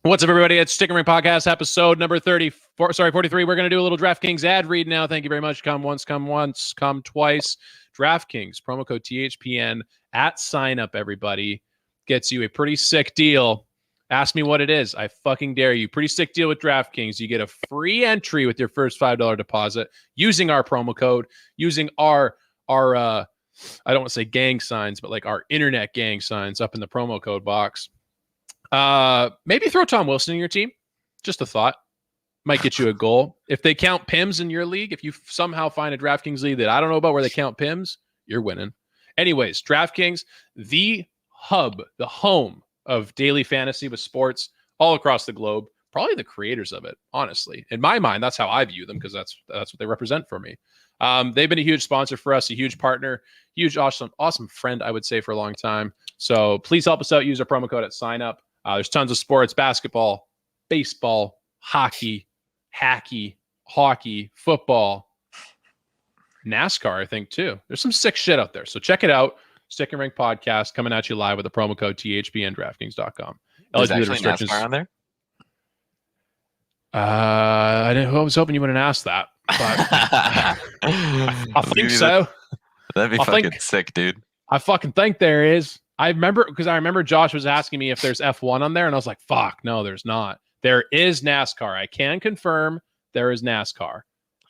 What's up, everybody? It's StickinRink Podcast, episode number 43. We're going to do a little DraftKings ad read now. Thank you very much. Come once, come twice. DraftKings, promo code THPN at sign up, everybody. Gets you a pretty sick deal. Ask me what it is. I fucking dare you. Pretty sick deal with DraftKings. You get a free entry with your first $5 deposit using our promo code, using our I don't want to say gang signs, but like our internet gang signs up in the promo code box. Maybe throw Tom Wilson in your team. Just a thought. Might get you a goal. If they count PIMs in your league, if you somehow find a DraftKings league that I don't know about where they count PIMs, you're winning. Anyways, DraftKings, the hub, the home of daily fantasy with sports all across the globe. Probably the creators of it, honestly. In my mind, that's how I view them because that's what they represent for me. They've been a huge sponsor for us, a huge partner, huge, awesome friend, I would say, for a long time. So please help us out. Use our promo code at sign up. There's tons of sports: basketball, baseball, hockey, football, NASCAR, I think, too. There's some sick shit out there. So check it out. StickinRink Podcast coming at you live with the promo code THPN DraftKings.com. Is actually NASCAR on there? I was hoping you wouldn't ask that, but I think so. That'd be fucking sick, dude. I fucking think there is. I remember Josh was asking me if there's F1 on there, and I was like, fuck, no, there's not. There is NASCAR. I can confirm there is NASCAR.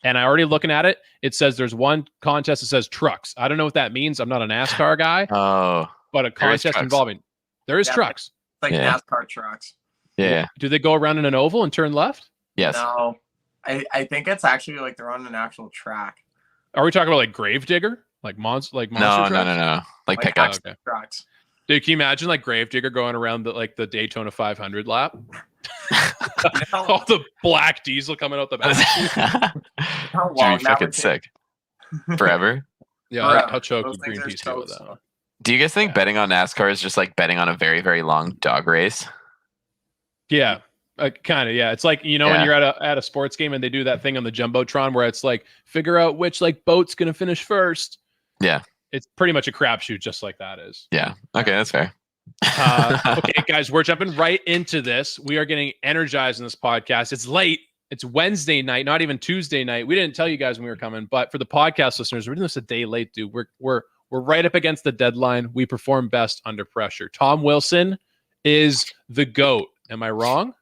And I already looking at it, it says there's one contest that says trucks. I don't know what that means. I'm not a NASCAR guy. Oh. But a contest involving there is trucks. Like NASCAR trucks. Yeah. Do they go around in an oval and turn left? Yes. No. I think it's actually like they're on an actual track. Are we talking about like Gravedigger? Like monster trucks? No. Like pickups. Okay. Trucks. Dude, can you imagine like Gravedigger going around the Daytona 500 lap? All the black diesel coming out the back. How long Dude, fucking sick. Forever? Yeah, I'll choke you Greenpeace with that one. Do you guys think betting on NASCAR is just like betting on a very, very long dog race? Yeah. Kind of, yeah. It's like, when you're at a sports game and they do that thing on the Jumbotron where it's like, figure out which like boat's going to finish first. Yeah. It's pretty much a crapshoot, just like that is. Yeah. Okay, that's fair. Okay, guys, we're jumping right into this. We are getting energized in this podcast. It's late. It's Wednesday night, not even Tuesday night. We didn't tell you guys when we were coming, but for the podcast listeners, we're doing this a day late, dude. We're right up against the deadline. We perform best under pressure. Tom Wilson is the GOAT. Am I wrong?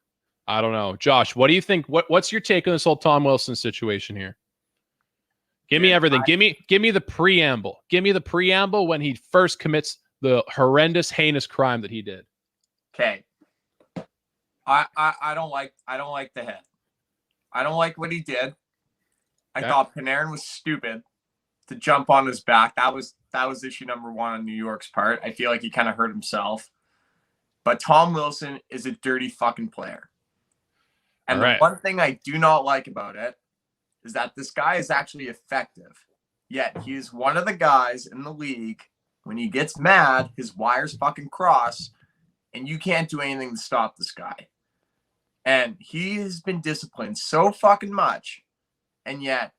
I don't know. Josh, what do you think? What's your take on this whole Tom Wilson situation here? Give me everything. Give me the preamble. Give me the preamble when he first commits the horrendous, heinous crime that he did. Okay. I don't like the hit. I don't like what he did. I thought Panarin was stupid to jump on his back. That was issue number one on New York's part. I feel like he kind of hurt himself. But Tom Wilson is a dirty fucking player. And the one thing I do not like about it is that this guy is actually effective. Yet he is one of the guys in the league, when he gets mad, his wires fucking cross, and you can't do anything to stop this guy. And he has been disciplined so fucking much. And yet,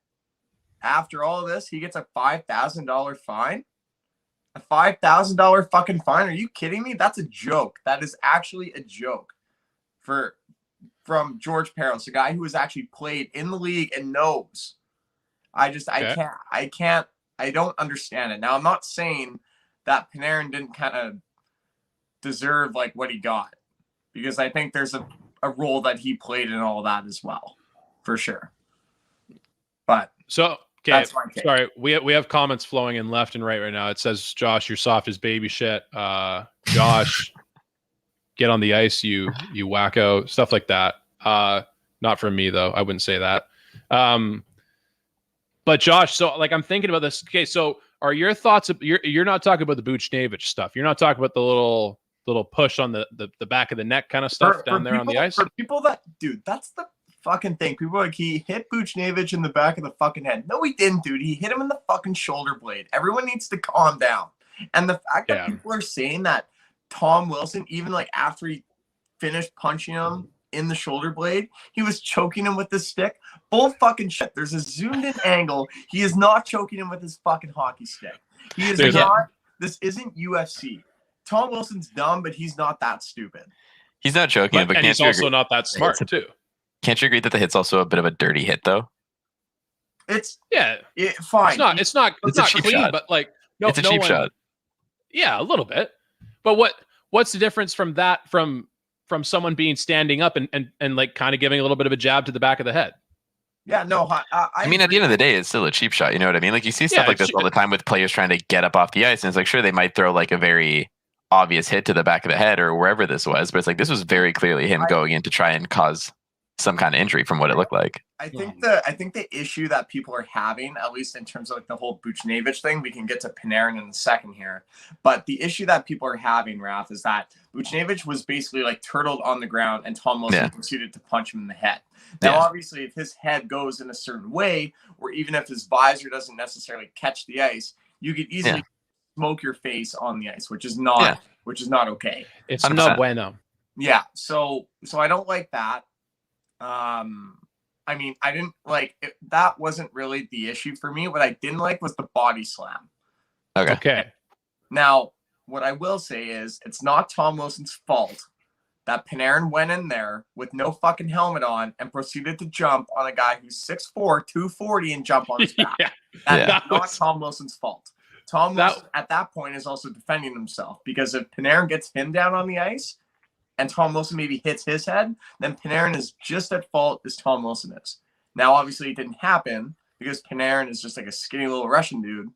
after all of this, he gets a $5,000 fine? A $5,000 fucking fine? Are you kidding me? That's a joke. That is actually a joke. From George Peros, a guy who has actually played in the league and knows. I don't understand it. Now, I'm not saying that Panarin didn't kind of deserve like what he got, because I think there's a role that he played in all that as well, for sure. But so, okay, sorry, we have comments flowing in left and right now. It says, Josh, you're soft as baby shit. Josh, get on the ice, you wacko, stuff like that. Not from me though. I wouldn't say that. But Josh, so like I'm thinking about this. Okay, so are your thoughts? You're not talking about the Buchnevich stuff. You're not talking about the little push on the back of the neck kind of stuff down there on the ice. For people that, dude, that's the fucking thing. People are like, he hit Buchnevich in the back of the fucking head. No, he didn't, dude. He hit him in the fucking shoulder blade. Everyone needs to calm down. And the fact that people are saying that Tom Wilson, even like after he finished punching him in the shoulder blade, he was choking him with the stick. Bull fucking shit. There's a zoomed in angle. He is not choking him with his fucking hockey stick. He is not. This isn't UFC. Tom Wilson's dumb, but he's not that stupid. He's not joking, but and he's also not that smart too. Can't you agree that the hit's also a bit of a dirty hit though? It's It's fine. a not cheap clean, shot. but like It's a cheap shot. Yeah, a little bit. But what's the difference from that from someone being standing up and like kind of giving a little bit of a jab to the back of the head? Yeah, no, I mean, at the end of the day, it's still a cheap shot. You know what I mean? Like you see stuff like this all the time with players trying to get up off the ice, and it's like, sure, they might throw like a very obvious hit to the back of the head or wherever this was, but it's like this was very clearly him going in to try and cause some kind of injury from what it looked like. I think the issue that people are having, at least in terms of like the whole Buchnevich thing, we can get to Panarin in a second here. But the issue that people are having, Raph, is that Buchnevich was basically like turtled on the ground and Tom Wilson proceeded to punch him in the head. Now, obviously, if his head goes in a certain way, or even if his visor doesn't necessarily catch the ice, you could easily smoke your face on the ice, which is not okay. It's no bueno. Yeah, so I don't like that. I mean, I didn't like it, that wasn't really the issue for me. What I didn't like was the body slam. Okay. Now, what I will say is it's not Tom Wilson's fault that Panarin went in there with no fucking helmet on and proceeded to jump on a guy who's 6'4", 240 and jump on his back. That's not Tom Wilson's fault. Tom Wilson at that point is also defending himself, because if Panarin gets him down on the ice and Tom Wilson maybe hits his head, then Panarin is just at fault as Tom Wilson is. Now, obviously, it didn't happen because Panarin is just like a skinny little Russian dude,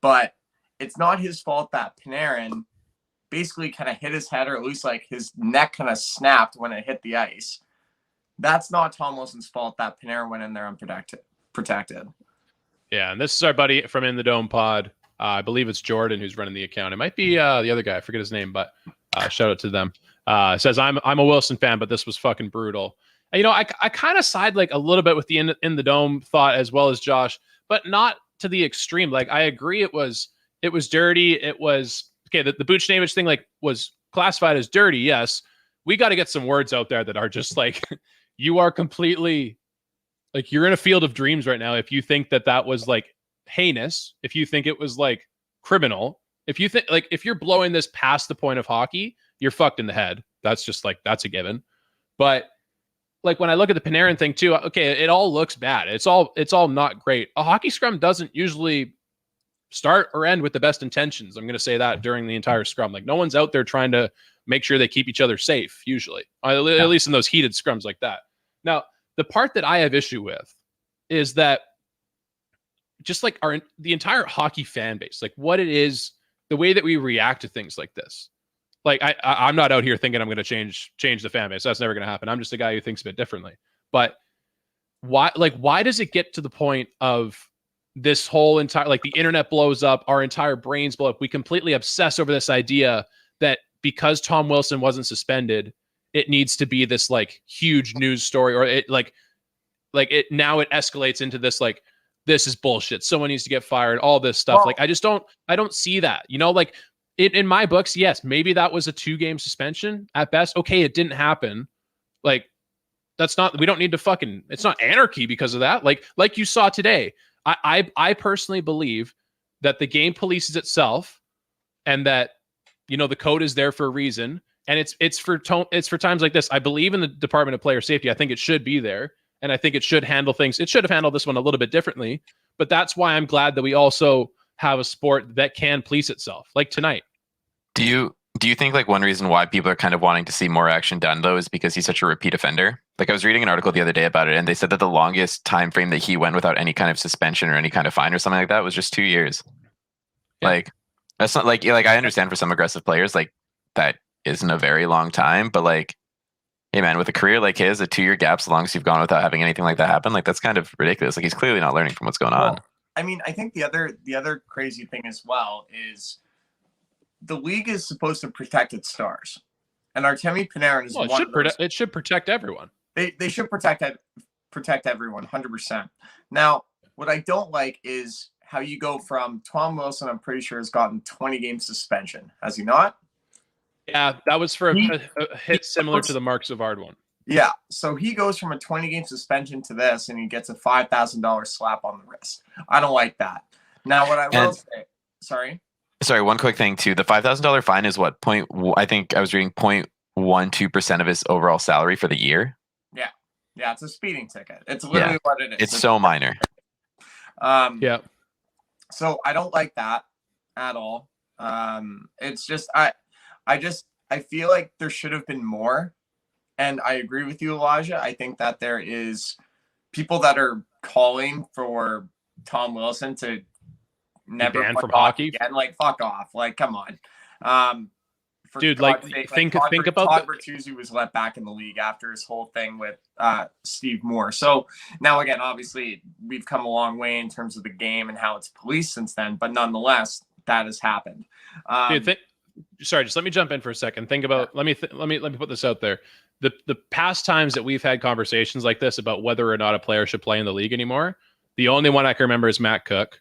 but it's not his fault that Panarin basically kind of hit his head, or at least like his neck kind of snapped when it hit the ice. That's not Tom Wilson's fault that Panarin went in there protected. Yeah, and this is our buddy from In the Dome Pod. I believe it's Jordan who's running the account. It might be the other guy. I forget his name, but shout out to them. Says I'm a Wilson fan, but this was fucking brutal. And, you know, I kind of side like a little bit with the in the Dome thought as well as Josh, but not to the extreme. Like I agree, it was dirty. It was okay. The Buchnevich thing like was classified as dirty. Yes, we got to get some words out there that are just like you are completely like you're in a field of dreams right now. If you think that was like heinous, if you think it was like criminal, if you think like if you're blowing this past the point of hockey, you're fucked in the head. That's just like that's a given. But like when I look at the Panarin thing too, okay, it all looks bad. It's all not great. A hockey scrum doesn't usually start or end with the best intentions. I'm going to say that during the entire scrum. Like no one's out there trying to make sure they keep each other safe usually, at least in those heated scrums like that. Now, the part that I have issue with is that just like the entire hockey fan base, like what it is, the way that we react to things like this. Like I'm not out here thinking I'm going to change the fan base. That's never going to happen. I'm just a guy who thinks a bit differently. But why does it get to the point of this whole entire, like the internet blows up, our entire brains blow up. We completely obsess over this idea that because Tom Wilson wasn't suspended, it needs to be this like huge news story, or it like it now it escalates into this like this is bullshit. Someone needs to get fired. All this stuff. Well, like I don't see that. You know, like. In my books, yes, maybe that was a 2-game suspension at best. Okay, it didn't happen. Like, we don't need to it's not anarchy because of that. Like you saw today. I personally believe that the game polices itself and that, you know, the code is there for a reason. And it's for times like this. I believe in the Department of Player Safety. I think it should be there. And I think it should handle things. It should have handled this one a little bit differently. But that's why I'm glad that we also have a sport that can police itself, like tonight. Do you think like one reason why people are kind of wanting to see more action done though is because he's such a repeat offender? Like I was reading an article the other day about it, and they said that the longest time frame that he went without any kind of suspension or any kind of fine or something like that was just 2 years. Yeah. Like that's not like I understand for some aggressive players like that isn't a very long time, but like, hey man, with a career like his, a 2-year gap's the longest you've gone without having anything like that happen. Like that's kind of ridiculous. Like he's clearly not learning from what's going on. I mean, I think the other crazy thing as well is the league is supposed to protect its stars, and Artemi Panarin is one of those. It should protect everyone. They should protect everyone 100%. Now, what I don't like is how you go from Tom Wilson. I'm pretty sure has gotten 20-game suspension. Has he not? Yeah, that was for a hit similar to the Mark Savard one. Yeah, so he goes from a 20-game suspension to this, and he gets a $5,000 slap on the wrist. I don't like that. Now, what I will say, sorry, one quick thing too. The $5,000 fine is what point? I think I was reading 1-2% of his overall salary for the year. Yeah, it's a speeding ticket. It's literally what it is. It's so minor. Yeah. So I don't like that at all. It's just I feel like there should have been more. And I agree with you, Elijah. I think that there is people that are calling for Tom Wilson to never banned play from hockey again. Like, fuck off. Like, come on. For Dude, God's like, sake, think Todd about Bertuzzi was let back in the league after his whole thing with Steve Moore. So now again, obviously, we've come a long way in terms of the game and how it's policed since then. But nonetheless, that has happened. Dude, sorry, just let me jump in for a second. Think about let me put this out there. The past times that we've had conversations like this about whether or not a player should play in the league anymore, the only one I can remember is Matt Cook.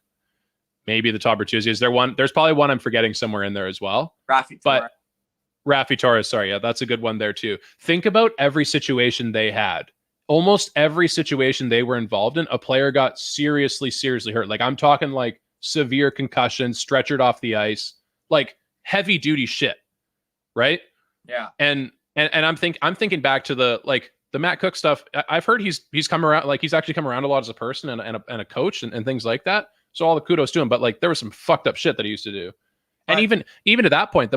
Maybe the Todd Bertuzzi. Is there one? There's probably one I'm forgetting somewhere in there as well. Rafi Torres, sorry, yeah, that's a good one there too. Think about every situation they had. Almost every situation they were involved in, a player got seriously hurt. Like, I'm talking like severe concussion, stretchered off the ice, like heavy duty shit, right? Yeah. And I'm thinking back to the Matt Cook stuff. I've heard he's come around, like he's actually come around a lot as a person and a coach and things like that. So all the kudos to him. But like, there was some fucked up shit that he used to do, and even to that point,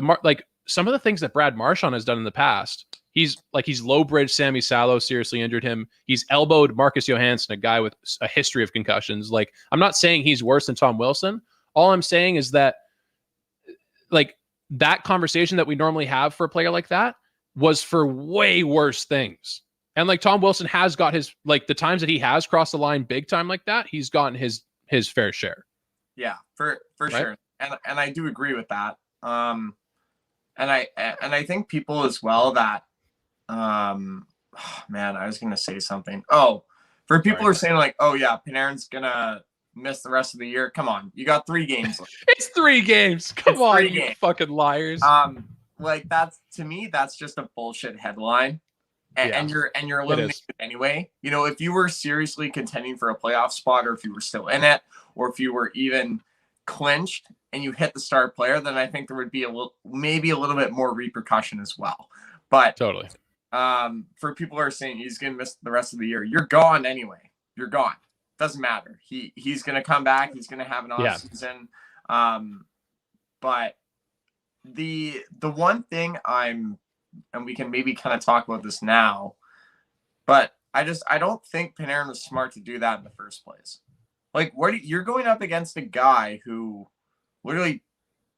some of the things that Brad Marchand has done in the past, he's low bridge Sammy Salo, seriously injured him. He's elbowed Marcus Johansson, a guy with a history of concussions. Like, I'm not saying he's worse than Tom Wilson. All I'm saying is that, like, that conversation that we normally have for a player like that was for way worse things. And like, Tom Wilson has got his, like, the times that he has crossed the line big time like that, he's gotten his fair share. Yeah, for right? Sure. And I do agree with that. And I think people as well that, man, I was going to say something. Oh, for people who are saying like, oh yeah, Panarin's going to miss the rest of the year. Come on. You got 3 games left. It's 3 games. Come on, you fucking liars. Like, that's, to me, that's just a bullshit headline. And you're eliminated anyway. You know, if you were seriously contending for a playoff spot, or if you were still in it, or if you were even clinched and you hit the star player, then I think there would be maybe a little bit more repercussion as well. But totally. For people who are saying he's going to miss the rest of the year, you're gone anyway. You're gone. Doesn't matter. He's going to come back. He's going to have an off season. But the one thing and we can maybe kind of talk about this now, but I don't think Panarin was smart to do that in the first place. Like, you're going up against a guy who literally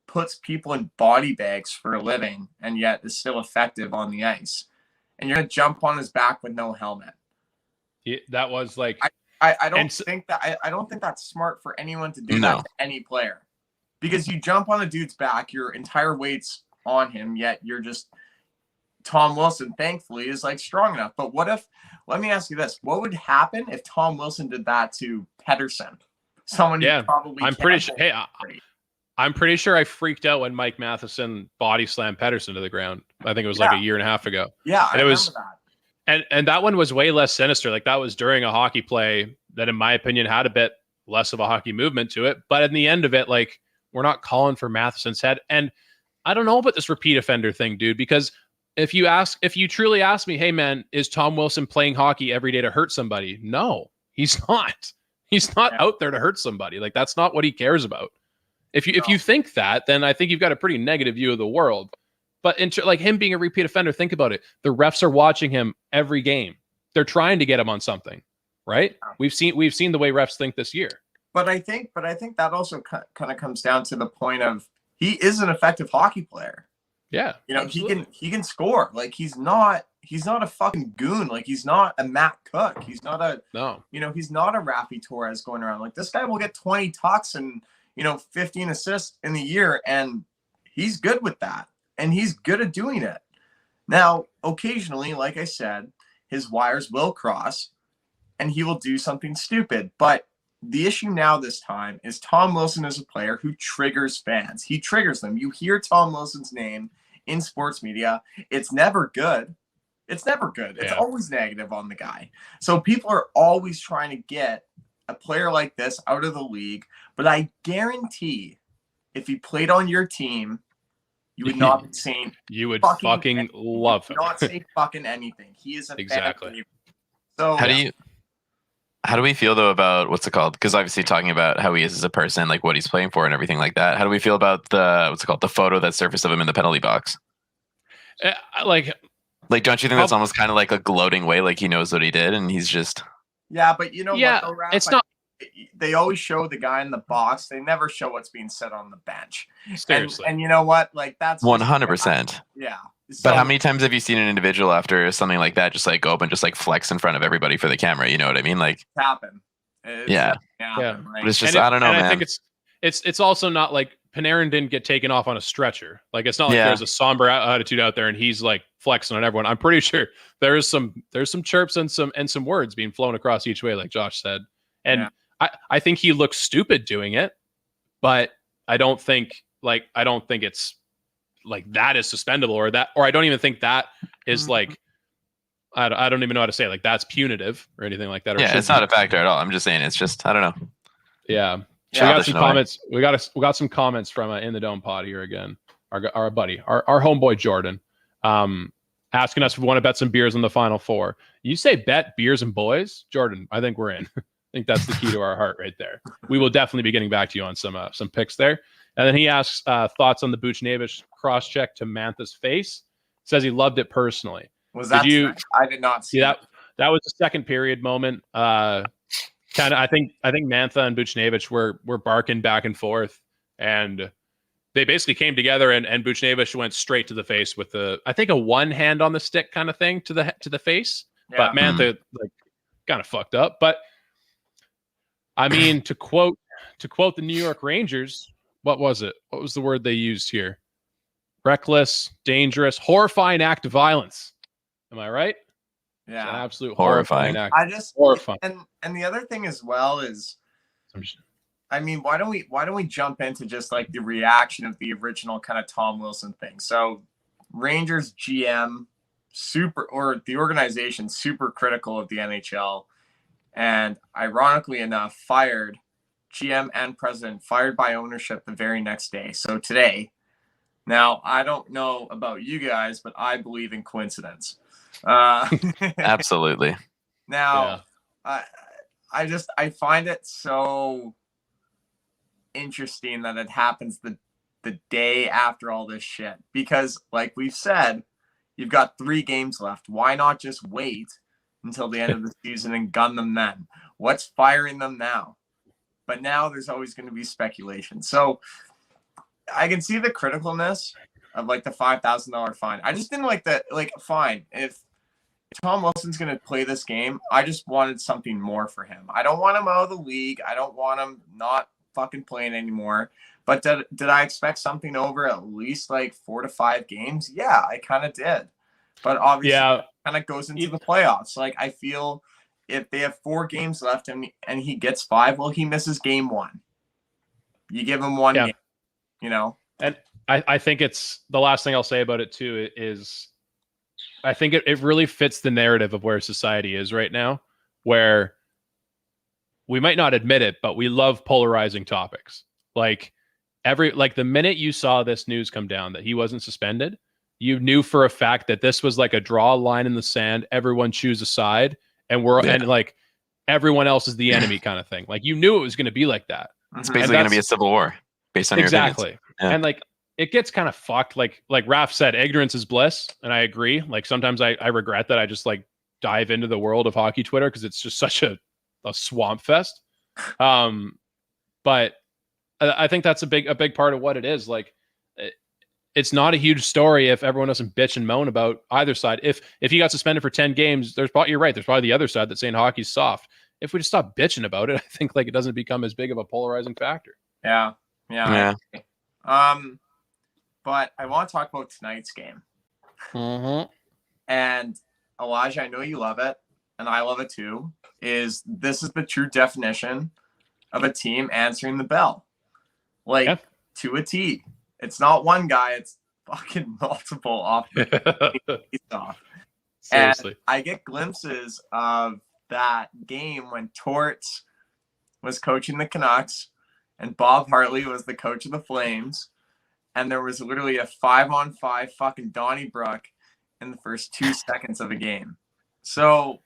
puts people in body bags for a living and yet is still effective on the ice. And you're going to jump on his back with no helmet. That was like, I don't think that's smart for anyone to do that to any player, because you jump on a dude's back, your entire weight's on him, yet you're just, Tom Wilson, thankfully, is like strong enough. But let me ask you this. What would happen if Tom Wilson did that to Pettersson? Someone you probably I'm pretty sure. Hey, I'm pretty sure I freaked out when Mike Matheson body slammed Pettersson to the ground. I think it was like a year and a half ago. Yeah, and I remember that. And that one was way less sinister. Like, that was during a hockey play that, in my opinion, had a bit less of a hockey movement to it. But in the end of it, like, we're not calling for Matheson's head. And I don't know about this repeat offender thing, dude, because if you truly ask me, hey man, is Tom Wilson playing hockey every day to hurt somebody? No, he's not. He's not out there to hurt somebody. Like, that's not what he cares about. If you think that, then I think you've got a pretty negative view of the world. But like him being a repeat offender, think about it. The refs are watching him every game. They're trying to get him on something, right? We've seen the way refs think this year. But I think that also kind of comes down to the point of, he is an effective hockey player. Yeah, you know, absolutely. he can score. Like, he's not a fucking goon. Like, he's not a Matt Cook. He's not he's not a Rafi Torres going around. Like, this guy will get 20 tucks and 15 assists in the year, and he's good with that, and he's good at doing it. Now, occasionally, like I said, his wires will cross, and he will do something stupid. But the issue now this time is Tom Wilson is a player who triggers fans. He triggers them. You hear Tom Wilson's name in sports media, it's never good. It's always negative on the guy. So people are always trying to get a player like this out of the league. But I guarantee if he played on your team, you would not be saying You would fucking love him. Not say fucking anything. He is a Exactly. fan favorite. So how do we feel though about what's it called? Because obviously talking about how he is as a person, like what he's playing for and everything like that. How do we feel about the photo that surfaced of him in the penalty box? Like, don't you think that's almost kind of like a gloating way, like he knows what he did and he's just but you know what? Though, Raph, it's not. They always show the guy in the box. They never show what's being said on the bench. Seriously. And you know what? Like that's 100%. Yeah. But how many times have you seen an individual after something like that just like go up and just like flex in front of everybody for the camera? You know what I mean? Like happen. Yeah. Right? But it's just I don't know, man. I think it's also not like Panarin didn't get taken off on a stretcher. Like it's not like there's a somber attitude out there and he's like flexing on everyone. I'm pretty sure there's some chirps and some words being flown across each way, like Josh said. And I think he looks stupid doing it, but I don't think it's like that is suspendable or I don't even think that is like I don't even know how to say it. Like that's punitive or anything like that. It's not a factor at all. I'm just saying it's just I don't know. Yeah. We got some comments. We got some comments from In the Dome pod here again. Our buddy, our homeboy Jordan, asking us if we want to bet some beers on the Final Four. You say bet beers and boys, Jordan. I think we're in. I think that's the key to our heart right there. We will definitely be getting back to you on some picks there. And then he asks thoughts on the Buchnevich cross check to Mantha's face. Says he loved it personally. Was that? I did not see that. That was a second period moment. Kind of. I think Mantha and Buchnevich were barking back and forth, and they basically came together. And Buchnevich went straight to the face with a one hand on the stick kind of thing to the face. Yeah. But Mantha like kind of fucked up. But I mean, to quote the New York Rangers. What was it? What was the word they used here? Reckless, dangerous, horrifying act of violence. Am I right? Yeah. It's an absolute horrifying act. Horrifying. And the other thing as well is, I mean, why don't we jump into just like the reaction of the original kind of Tom Wilson thing? So Rangers GM the organization super critical of the NHL, and ironically enough, fired GM and president, fired by ownership the very next day. So today, now I don't know about you guys, but I believe in coincidence. Absolutely. Now, I find it so interesting that it happens the day after all this shit, because like we've said, you've got 3 games left. Why not just wait until the end of the season and gun them then? What's firing them now? But now there's always going to be speculation. So I can see the criticalness of like the $5,000 fine. I just didn't like that. Like, fine. If Tom Wilson's going to play this game, I just wanted something more for him. I don't want him out of the league. I don't want him not fucking playing anymore. But did I expect something over at least like 4 to 5 games? Yeah, I kind of did. But obviously it kind of goes into the playoffs. Like, I feel if they have 4 games left and he gets 5, well, he misses game 1. You give him 1 game, you know? And I think it's the last thing I'll say about it too is I think it really fits the narrative of where society is right now, where we might not admit it, but we love polarizing topics. Like the minute you saw this news come down that he wasn't suspended, you knew for a fact that this was like a draw line in the sand. Everyone choose a side. And and like everyone else is the enemy kind of thing. Like you knew it was going to be like that. It's basically going to be a civil war based on your opinions. And like it gets kind of fucked. Like Raph said, ignorance is bliss, and I agree. Like sometimes I regret that I just like dive into the world of hockey Twitter because it's just such a swamp fest. But I think that's a big part of what it is. Like it's not a huge story if everyone doesn't bitch and moan about either side. If he got suspended for 10 games, you're right. There's probably the other side that's saying hockey's soft. If we just stop bitching about it, I think like it doesn't become as big of a polarizing factor. Yeah. But I want to talk about tonight's game. Mm-hmm. And Elijah, I know you love it, and I love it too. This is the true definition of a team answering the bell, like to a T. It's not one guy; it's fucking multiple off. Seriously, and I get glimpses of that game when Torts was coaching the Canucks and Bob Hartley was the coach of the Flames, and there was literally a 5-on-5 fucking Donnybrook in the first 2 seconds of a game. So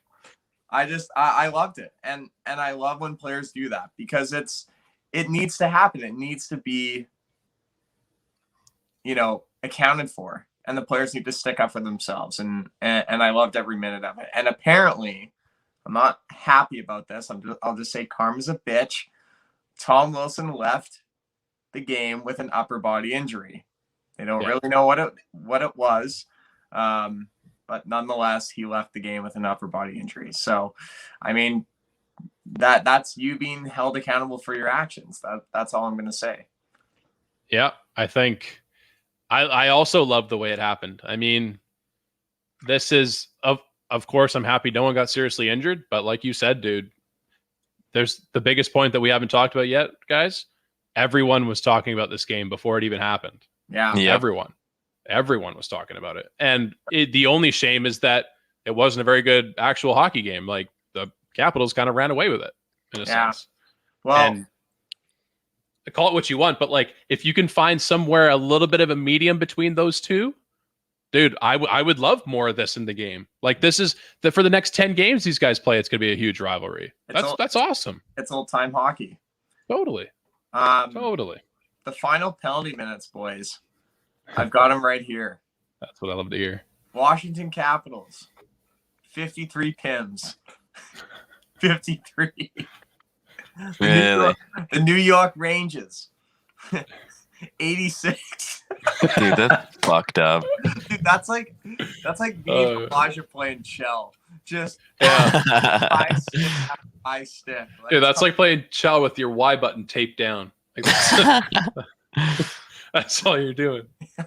I loved it, and I love when players do that because it needs to happen. It needs to be, accounted for, and the players need to stick up for themselves. And I loved every minute of it. And apparently, I'm not happy about this. I'll just say karma's a bitch. Tom Wilson left the game with an upper body injury. They don't really know what it was, but nonetheless, he left the game with an upper body injury. So, I mean, that's you being held accountable for your actions. That's all I'm going to say. Yeah, I think I also love the way it happened. I mean, this is of course I'm happy no one got seriously injured, but like you said, dude, there's the biggest point that we haven't talked about yet, guys. Everyone was talking about this game before it even happened. Yeah. Yep. Everyone was talking about it. And the only shame is that it wasn't a very good actual hockey game. Like the Capitals kind of ran away with it in a sense. Well, and call it what you want, but like if you can find somewhere a little bit of a medium between those two, dude, I would love more of this in the game. Like this is for the next 10 games these guys play, it's going to be a huge rivalry. That's awesome. It's old time hockey. Totally. Totally. The final penalty minutes, boys. I've got them right here. That's what I love to hear. Washington Capitals, 53 PIMs. 53. Really? The New York Rangers, 86. Dude, that's fucked up. Dude, that's like me and Elijah playing shell. Just high stick. Like, dude, that's like playing shell with your Y button taped down. Like, that's all you're doing.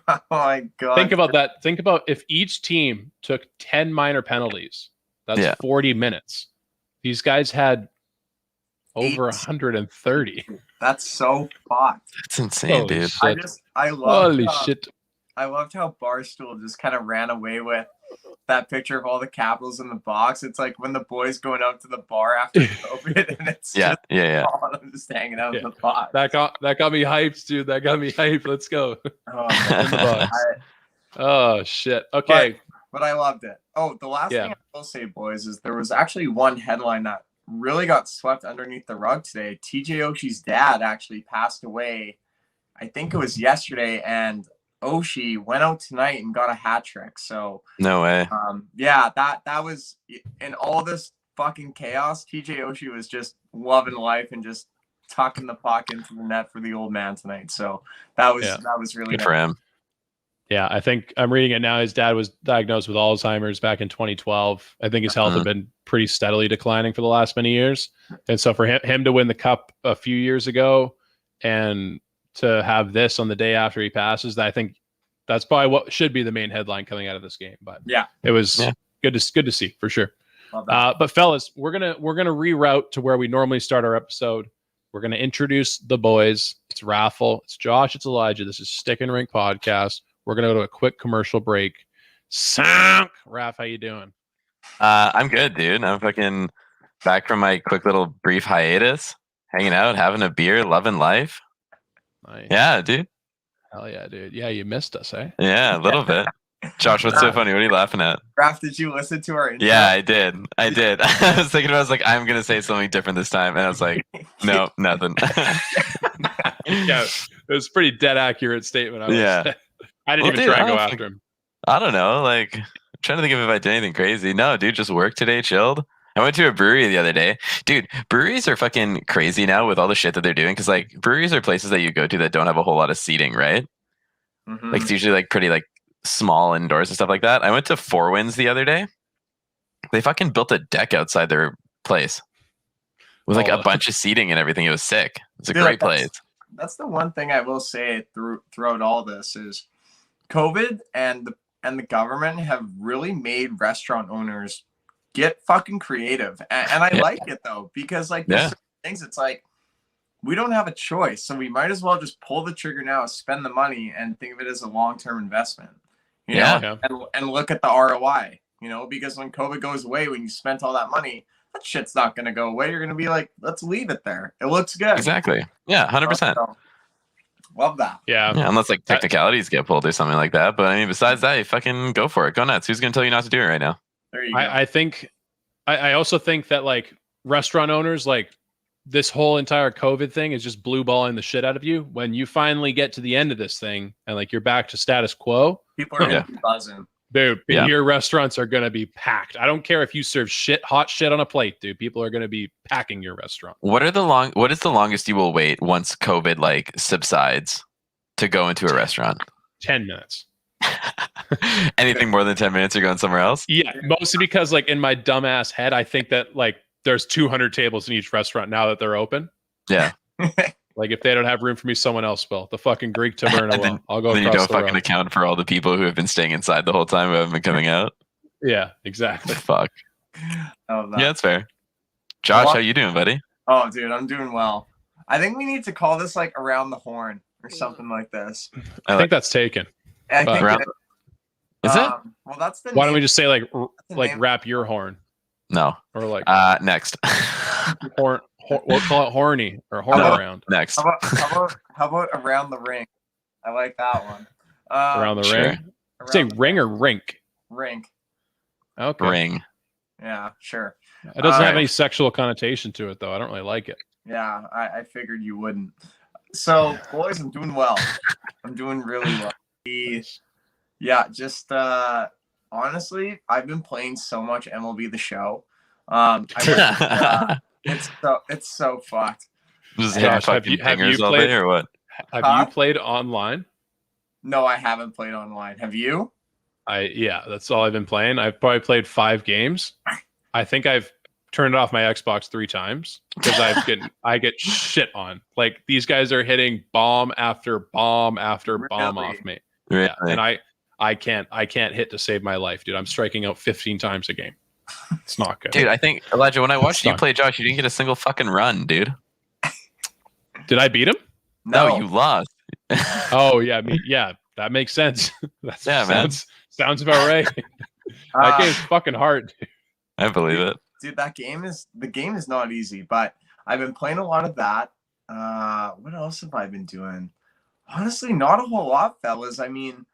Oh my god. Think about that. Think about if each team took 10 minor penalties. That's 40 minutes. These guys had over 130. That's so fucked. That's insane, dude. I love holy shit. I loved how Barstool just kind of ran away with that picture of all the Capitals in the box. It's like when the boys going out to the bar after COVID, and it's just all of them just hanging out in the box. That got me hyped, dude. That got me hyped. Let's go. Oh shit. Okay. But I loved it. Oh, the last thing I will say, boys, is there was actually one headline that really got swept underneath the rug today. TJ Oshie's dad actually passed away. I think it was yesterday, and Oshie went out tonight and got a hat trick. So no way. That was in all this fucking chaos. TJ Oshie was just loving life and just tucking the puck into the net for the old man tonight. So that was really good for him. Yeah, I think I'm reading it now. His dad was diagnosed with Alzheimer's back in 2012. I think his health had been pretty steadily declining for the last many years. And so for him to win the cup a few years ago and to have this on the day after he passes, I think that's probably what should be the main headline coming out of this game. But it was good to see for sure. But fellas, we're gonna reroute to where we normally start our episode. We're gonna introduce the boys. It's Raffle, it's Josh, it's Elijah. This is StickinRink Podcast. We're gonna go to a quick commercial break. Raph, how you doing? I'm good, dude. I'm fucking back from my quick little brief hiatus, hanging out, having a beer, loving life. Nice. Yeah, dude. Hell yeah, dude. Yeah, you missed us, eh? Yeah, a little bit. Josh, what's so funny? What are you laughing at? Raph, did you listen to our intro? Yeah, I did. I was thinking, I was like, I'm gonna say something different this time, and I was like, no, nothing. Yeah, it was a pretty dead accurate statement. I didn't even try and go after him. I don't know. Like, I'm trying to think if I did anything crazy. No, dude, just worked today, chilled. I went to a brewery the other day. Dude, breweries are fucking crazy now with all the shit that they're doing. Because, like, breweries are places that you go to that don't have a whole lot of seating, right? Mm-hmm. Like, it's usually, like, pretty, like, small indoors and stuff like that. I went to Four Winds the other day. They fucking built a deck outside their place with, like, a bunch of seating and everything. It was sick. It's a great place. That's the one thing I will say throughout all this is COVID and the government have really made restaurant owners get fucking creative. And I like it though, because like there's certain things, it's like we don't have a choice. So we might as well just pull the trigger now, spend the money, and think of it as a long-term investment. You know? And look at the ROI, because when COVID goes away, when you spent all that money, that shit's not going to go away. You're going to be like, let's leave it there. It looks good. Exactly. Yeah, 100%. Love that. Yeah. Unless like technicalities get pulled or something like that. But I mean, besides that, you fucking go for it. Go nuts. Who's gonna tell you not to do it right now? There you go. I think I also think that like restaurant owners, like this whole entire COVID thing is just blue balling the shit out of you. When you finally get to the end of this thing and like you're back to status quo, People are gonna be buzzing. dude, Yeah. your restaurants are gonna be packed. I don't care if you serve hot shit on a plate, dude. People are gonna be packing your restaurant. What is the longest you will wait once COVID like subsides to go into a restaurant? 10 minutes. Anything more than 10 minutes, you're going somewhere else? Yeah, mostly because like in my dumbass head, I think that like there's 200 tables in each restaurant now that they're open. Yeah. Like if they don't have room for me, someone else will. The fucking Greek taverna And will. I'll go Then you across don't the fucking road. account for all the people who have been staying inside the whole time who haven't been coming out. Yeah, exactly. Fuck. Oh, Yeah, that's fair. Josh, how you doing, buddy? Oh, dude, I'm doing well. I think we need to call this like around the horn or something like this. I think that's taken. I think Around- Is it? Well, that's the. Why don't we name- just say like the like name. wrap your horn No. or like Next. horn? We'll call it horny or horn How about- around Next. How about around the ring? I like that one. around the sure. ring. Say around the ring or rink. rink. Okay. Ring. Yeah, sure. It doesn't have Alright. any sexual connotation to it though. I don't really like it. Yeah, I figured you wouldn't. So, boys, I'm doing well. I'm doing really well. Yeah, just honestly, I've been playing so much MLB The Show. It's so fucked. Just Josh, hitting have fucking you- have fingers you all played- day or what? Have Huh? you played online? No, I haven't played online. Have you? Yeah, that's all I've been playing. I've probably played 5 games. I think I've turned off my Xbox 3 times because I get shit on. Like these guys are hitting bomb after bomb after bomb Really? off me. Really? Yeah, and I can't hit to save my life, dude. I'm striking out 15 times a game. It's not good. Dude, I think Elijah, when I watched you not- play Josh, you didn't get a single fucking run, dude. Did I beat him? No, you lost. Oh yeah, that makes sense. That Yeah, man. sounds about right. That game's fucking hard. I believe it. Dude, the game is not easy, but I've been playing a lot of that. What else have I been doing? Honestly, not a whole lot, fellas. I mean,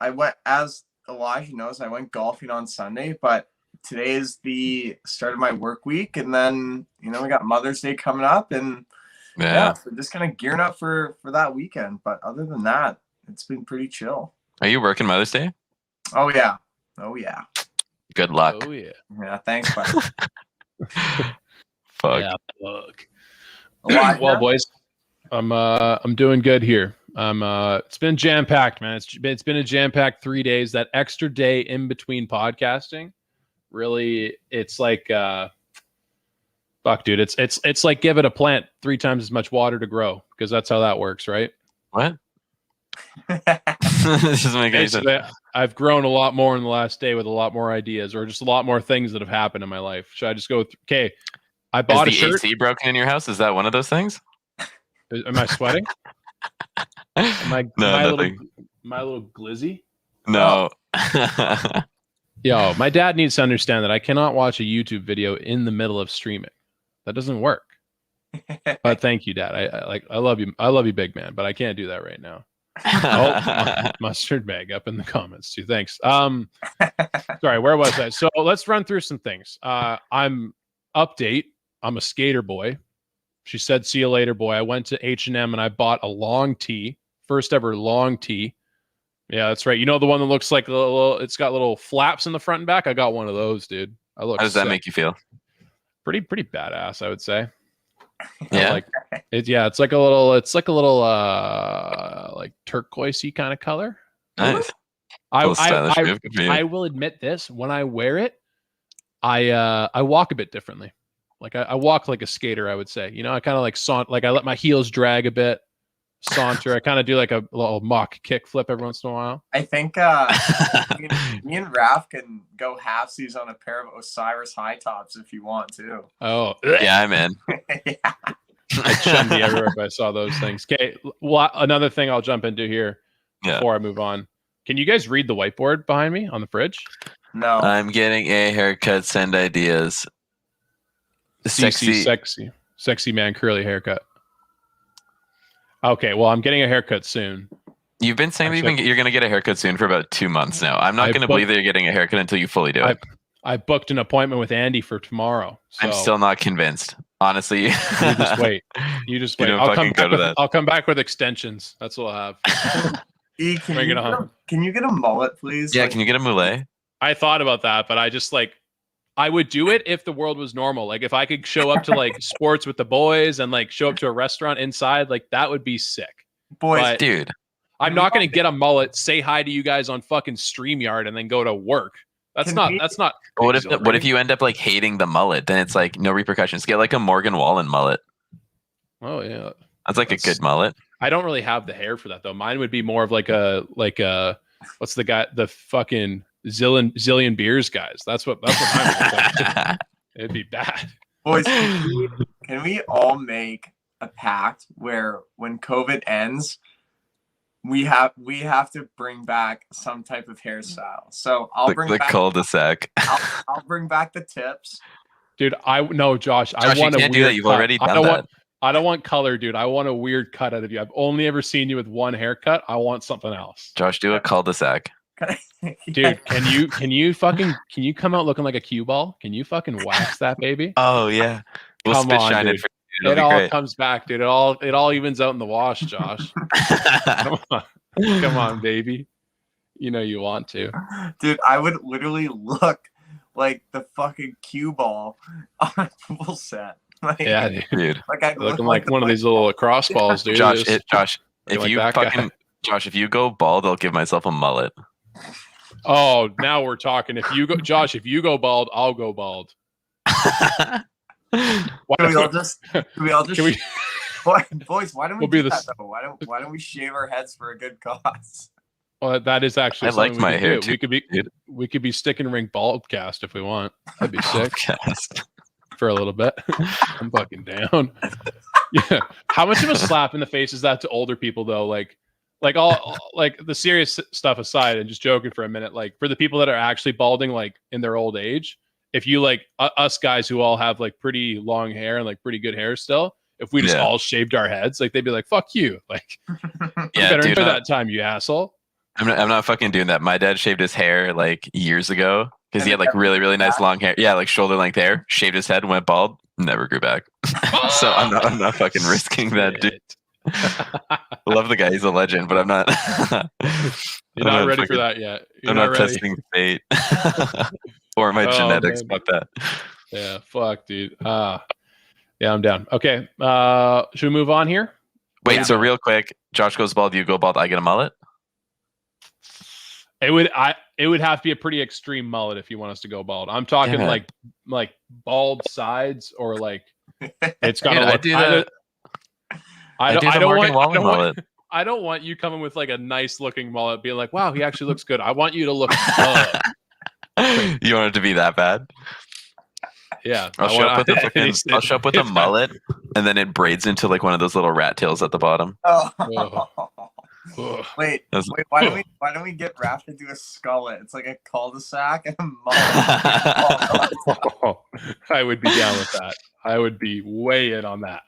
I went, as Elijah knows, I went golfing on Sunday, but today is the start of my work week, and then we got Mother's Day coming up, and Yeah. so just kind of gearing up for that weekend. But other than that, it's been pretty chill. Are you working Mother's Day? Oh yeah. Good luck. Oh yeah. Yeah, thanks, buddy. Fuck. Yeah, fuck. Elijah? Well, boys, I'm doing good here. It's been jam packed, man. It's been a jam packed 3 days. That extra day in between podcasting, really, it's like fuck, dude. It's like give it a plant 3 times as much water to grow because that's how that works, right? What? This doesn't make any sense. Basically, I've grown a lot more in the last day with a lot more ideas or just a lot more things that have happened in my life. Should I just go? Okay, I bought a Is the shirt. AC broken in your house? Is that one of those things? Am I sweating? Am I No, my nothing. little glizzy? No. Yo, my dad needs to understand that I cannot watch a YouTube video in the middle of streaming. That doesn't work. But thank you, Dad. I love you. I love you, big man. But I can't do that right now. Mustard bag up in the comments too. Thanks. Sorry, where was I? So let's run through some things. I'm a skater boy. She said, "See you later, boy." I went to H&M and I bought a long tee, first ever long tee. Yeah, that's right. You know the one that looks like a little. It's got little flaps in the front and back. I got one of those, dude. I look. How does that sick. make you feel? Pretty badass, I would say. Yeah. Like it. Yeah, it's like a little like turquoisey kind of color. Nice. Little stylish move. Good for you. I will admit this. When I wear it, I walk a bit differently. Like I walk like a skater, I would say. I kind of like I let my heels drag a bit, saunter. I kind of do like a little mock kick flip every once in a while. I think me and Raph can go halfsies on a pair of Osiris high tops if you want to. Oh, Yeah, I'm in. Yeah. I'd shun me everywhere if I saw those things. Okay, another thing I'll jump into here Yeah. before I move on. Can you guys read the whiteboard behind me on the fridge? No. I'm getting a haircut. Send ideas. Sexy man curly haircut. Okay, well, I'm getting a haircut soon. You've been saying Actually, you're going to get a haircut soon for about 2 months now. I'm not going to believe that you're getting a haircut until you fully do it. I booked an appointment with Andy for tomorrow. So I'm still not convinced. Honestly, you just wait. You just wait. I'll come back with extensions. That's what I'll have. Can you get a mullet, please? Yeah, can you get a mullet? I thought about that, but I just I would do it if the world was normal. Like if I could show up to like sports with the boys and like show up to a restaurant inside, like that would be sick. Boys, dude. I'm not going to get a mullet, say hi to you guys on fucking StreamYard and then go to work. That's not. What if you end up like hating the mullet? Then it's like no repercussions. Get like a Morgan Wallen mullet. Oh yeah, that's a good mullet. I don't really have the hair for that though. Mine would be more of like a what's the guy, the fucking zillion beers guys. That's what mine would look like. It'd be bad. Boys, can we all make a pact where when COVID ends, we have to bring back some type of hairstyle. So I'll bring back the cul-de-sac. I'll bring back the tips. Dude, Josh, I want you can't do that. You've already done that. I don't want color, dude. I want a weird cut out of you. I've only ever seen you with one haircut. I want something else. Josh, do a cul-de-sac. Dude, can you come out looking like a cue ball? Can you fucking wax that baby? Oh yeah. We'll come spit on, shine dude. it for you. It all comes back, dude. It all evens out in the wash, Josh. Come on, baby. You know you want to. Dude, I would literally look like the fucking cue ball on a pool set. Like, yeah, dude. Like looking like one of these little lacrosse balls, dude. Josh, if you go bald, I'll give myself a mullet. Oh, now we're talking. If you go bald, I'll go bald. Can we all just boys, why don't we do that though? Why don't we shave our heads for a good cause? Well, that is actually. I like my hair too. We could be StickinRink Baldcast if we want. That'd be sick. For a little bit. I'm fucking down. Yeah. How much of a slap in the face is that to older people though? Like all like the serious stuff aside, and just joking for a minute. Like for the people that are actually balding, like in their old age, if you like us guys who all have like pretty long hair and like pretty good hair still. If we just all shaved our heads, like they'd be like, "Fuck you!" Like, you better enjoy that time, you asshole. I'm not fucking doing that. My dad shaved his hair like years ago because he had like really, really nice long hair. Yeah, like shoulder length hair. Shaved his head, went bald, never grew back. So I'm not fucking risking that, dude. Love the guy, he's a legend, but I'm not. You're not ready for that yet. I'm not testing fate or my genetics. Man. Fuck that. Yeah, fuck, dude. Yeah, I'm down. Okay, should we move on here? Wait, so real quick, Josh goes bald, you go bald, I get a mullet? It would have to be a pretty extreme mullet if you want us to go bald. I'm talking like bald sides or like it's got to look. I don't want you coming with like a nice looking mullet, being like, "Wow, he actually looks good." I want you to look. You want it to be that bad? Yeah, I'll show up with a mullet, and then it braids into like one of those little rat tails at the bottom. Wait, why don't we get Raph to do a skullet? It's like a cul-de-sac and a mullet. I would be down with that. I would be way in on that.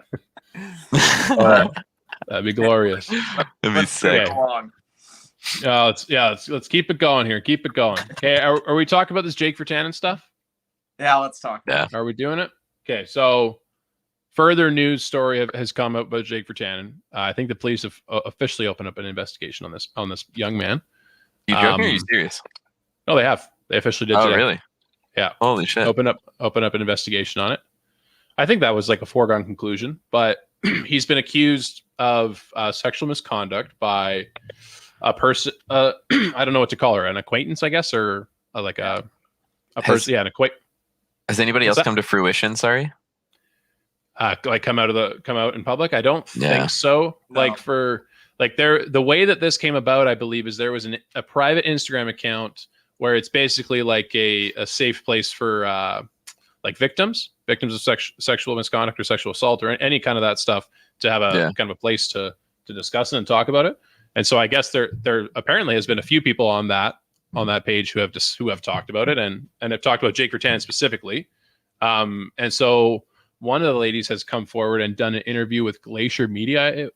That'd be glorious. That'd be sick. Let's keep it going here. Keep it going. Okay, are we talking about this Jake Virtanen stuff? Yeah, let's talk. Yeah. Are we doing it? Okay, so further news story has come up about Jake Virtanen. I think the police have officially opened up an investigation on this young man. You joking? Or are you serious? No, they have. They officially did. Oh, today. Really? Yeah. Holy shit! Open up an investigation on it. I think that was like a foregone conclusion, but he's been accused of sexual misconduct by a person. I don't know what to call her, an acquaintance, I guess, or like a person. Yeah, an acquaintance. Has anybody else come to fruition? Sorry. Like come out in public? I don't think so. No. The way that this came about, I believe, is there was a private Instagram account where it's basically like a safe place for like victims of sexual misconduct or sexual assault or any kind of that stuff to have a kind of a place to discuss it and talk about it. And so I guess there apparently has been a few people on that page who have talked about it and have talked about Jake Virtanen specifically. And so one of the ladies has come forward and done an interview with Glacier Media,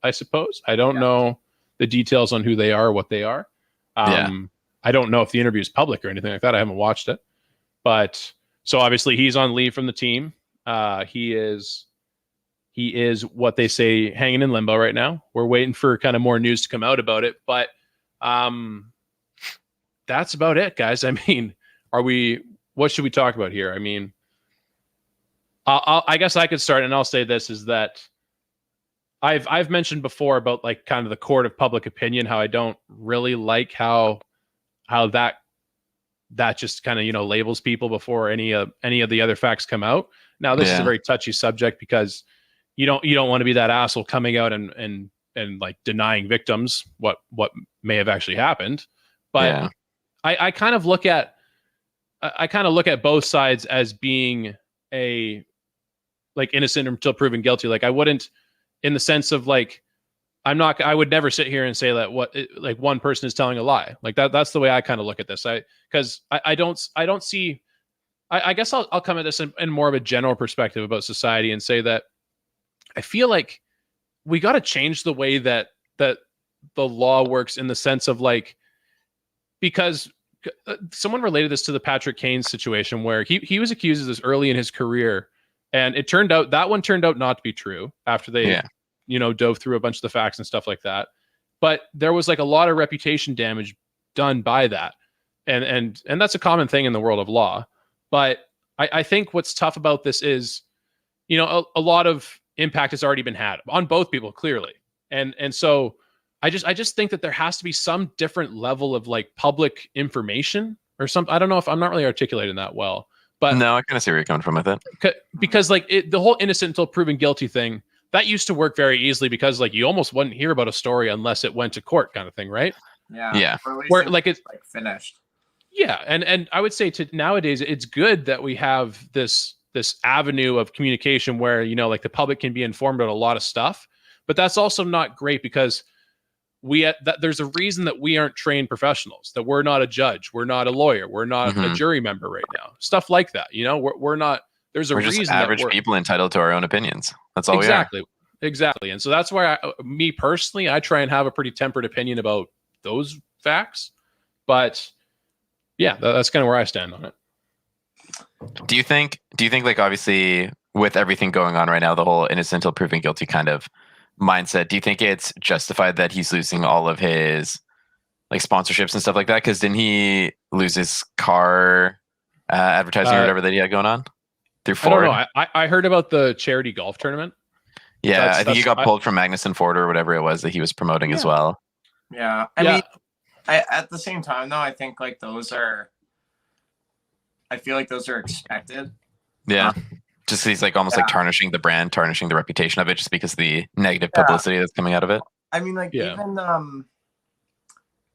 I suppose. I don't know the details on who they are, what they are. I don't know if the interview is public or anything like that. I haven't watched it. But so obviously he's on leave from the team. He is what they say hanging in limbo right now. We're waiting for kind of more news to come out about it. But that's about it, guys. I mean, what should we talk about here? I mean, I guess I could start, and I'll say this is that I've mentioned before about like kind of the court of public opinion, how I don't really like how that just kind of, labels people before any of the other facts come out. Now, this is a very touchy subject because you don't want to be that asshole coming out and like denying victims what may have actually happened. But I kind of look at both sides as being like innocent until proven guilty. Like I wouldn't, in the sense of like, I would never sit here and say that like one person is telling a lie. Like that's the way I kind of look at this. Because I don't see, I guess I'll come at this in more of a general perspective about society and say that I feel like we got to change the way that the law works, in the sense of like, because someone related this to the Patrick Kane situation where he was accused of this early in his career, and it turned out not to be true after they dove through a bunch of the facts and stuff like that. But there was like a lot of reputation damage done by that, and that's a common thing in the world of law. But I think what's tough about this is, a lot of impact has already been had on both people, clearly, and so I just think that there has to be some different level of like public information or something. I don't know if I'm not really articulating that well, but no, I kind of see where you're coming from with it. Because like the whole innocent until proven guilty thing, that used to work very easily because like you almost wouldn't hear about a story unless it went to court, kind of thing, right? Yeah. Where like it's like finished. Yeah, and I would say nowadays it's good that we have this avenue of communication where like the public can be informed about a lot of stuff, but that's also not great because there's a reason that we aren't trained professionals, that we're not a judge, we're not a lawyer, we're not a jury member right now, stuff like that. We're not. There's a we're reason just average people entitled to our own opinions. That's all exactly. we are. Exactly. And so that's why me personally, I try and have a pretty tempered opinion about those facts. But yeah, that's kind of where I stand on it. Do you think like, obviously with everything going on right now, the whole innocent until proven guilty kind of mindset, do you think it's justified that he's losing all of his like sponsorships and stuff like that? Because didn't he lose his car advertising or whatever that he had going on through Ford? I don't know. I heard about the charity golf tournament. Yeah, I think he got pulled from Magnuson Ford or whatever it was that he was promoting as well. Yeah, I mean, at the same time though, I think like I feel like those are expected. Yeah. Just he's like almost like tarnishing the brand, tarnishing the reputation of it, just because of the negative publicity that's coming out of it. I mean, like even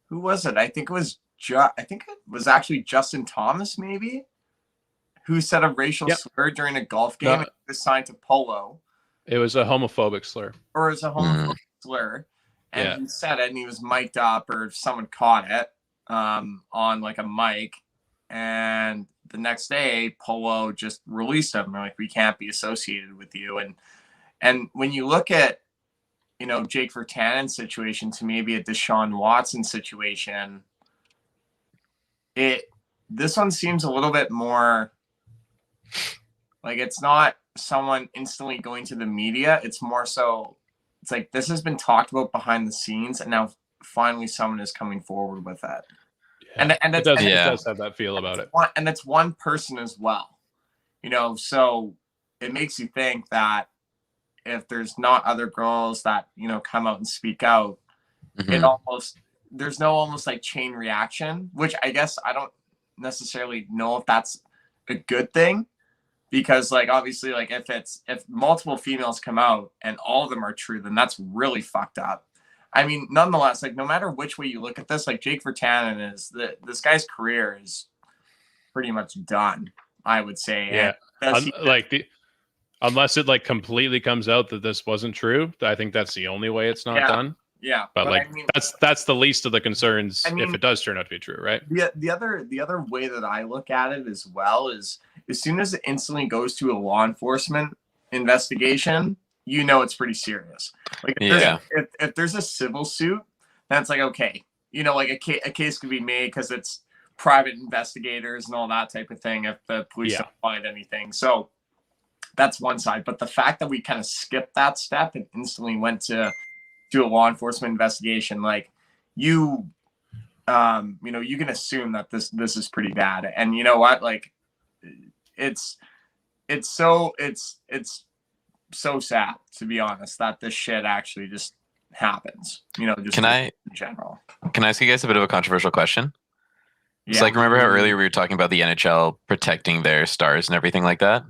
who was it? I think it was actually Justin Thomas, maybe, who said a racial slur during a golf game and assigned to Polo. It was a homophobic slur. Or it was a homophobic slur, and he said it, and he was mic'd up, or someone caught it on like a mic, and the next day, Polo just released him. They're like, we can't be associated with you. And when you look at, Jake Virtanen's situation to maybe a Deshaun Watson situation, this one seems a little bit more like it's not someone instantly going to the media. It's more so, it's like this has been talked about behind the scenes, and now finally someone is coming forward with that. Yeah. And it does have that feel about it. And it's one person as well, so it makes you think that if there's not other girls that, come out and speak out, there's no almost like chain reaction, which I guess I don't necessarily know if that's a good thing, because like, obviously, like if multiple females come out and all of them are true, then that's really fucked up. I mean, nonetheless, like no matter which way you look at this, like Jake Virtanen this guy's career is pretty much done, I would say. Yeah. Unless it like completely comes out that this wasn't true, I think that's the only way it's not done. Yeah. But like I mean, that's the least of the concerns if it does turn out to be true, right? The other way that I look at it as well is as soon as it instantly goes to a law enforcement investigation, you know it's pretty serious. Like if there's a civil suit, that's like, okay, you know, like a case could be made because it's private investigators and all that type of thing if the police don't find anything. So that's one side. But the fact that we kind of skipped that step and instantly went to a law enforcement investigation, like you know, you can assume that this is pretty bad. And you know what? Like it's so sad, to be honest, that this shit actually just happens, you know, just in general. Can I ask you guys a bit of a controversial question? Yeah. So like, remember how earlier we were talking about the NHL protecting their stars and everything like that?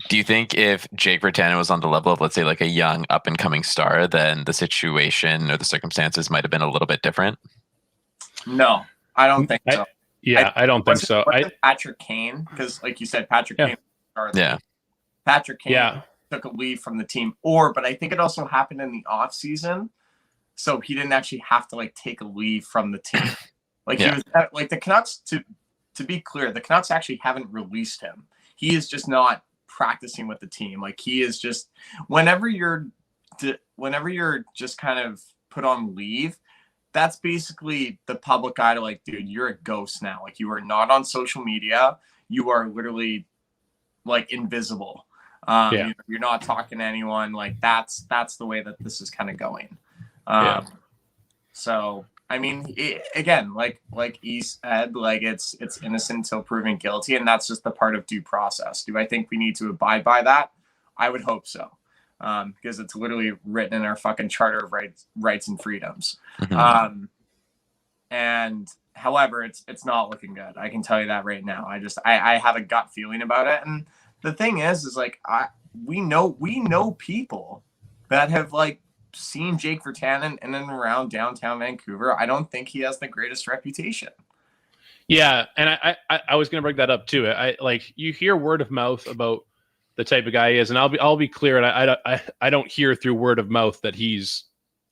Do you think if Jake Virtanen was on the level of, let's say, like a young up and coming star, then the situation or the circumstances might have been a little bit different? No, I don't think so. I don't think so. Patrick Kane, because like you said, Patrick Kane. Patrick Kane took a leave from the team, but I think it also happened in the off season, so he didn't actually have to like take a leave from the team. Like he was like the Canucks. To be clear, the Canucks actually haven't released him. He is just not practicing with the team. Like he is just whenever you're just kind of put on leave, that's basically the public eye to like, dude, you're a ghost now. Like you are not on social media. You are literally like invisible. You're not talking to anyone. Like that's the way that this is kind of going. So I mean, again, like E said, like it's innocent until proven guilty, and that's just the part of due process. Do I think we need to abide by that? I would hope so, because it's literally written in our fucking Charter of Rights and Freedoms. Mm-hmm. And however, it's not looking good. I can tell you that right now. I have a gut feeling about it, and the thing is like we know people that have like seen Jake Virtanen in and around downtown Vancouver. I don't think he has the greatest reputation. Yeah, and I was going to bring that up too. I like you hear word of mouth about the type of guy he is, and I'll be clear, and I don't hear through word of mouth that he's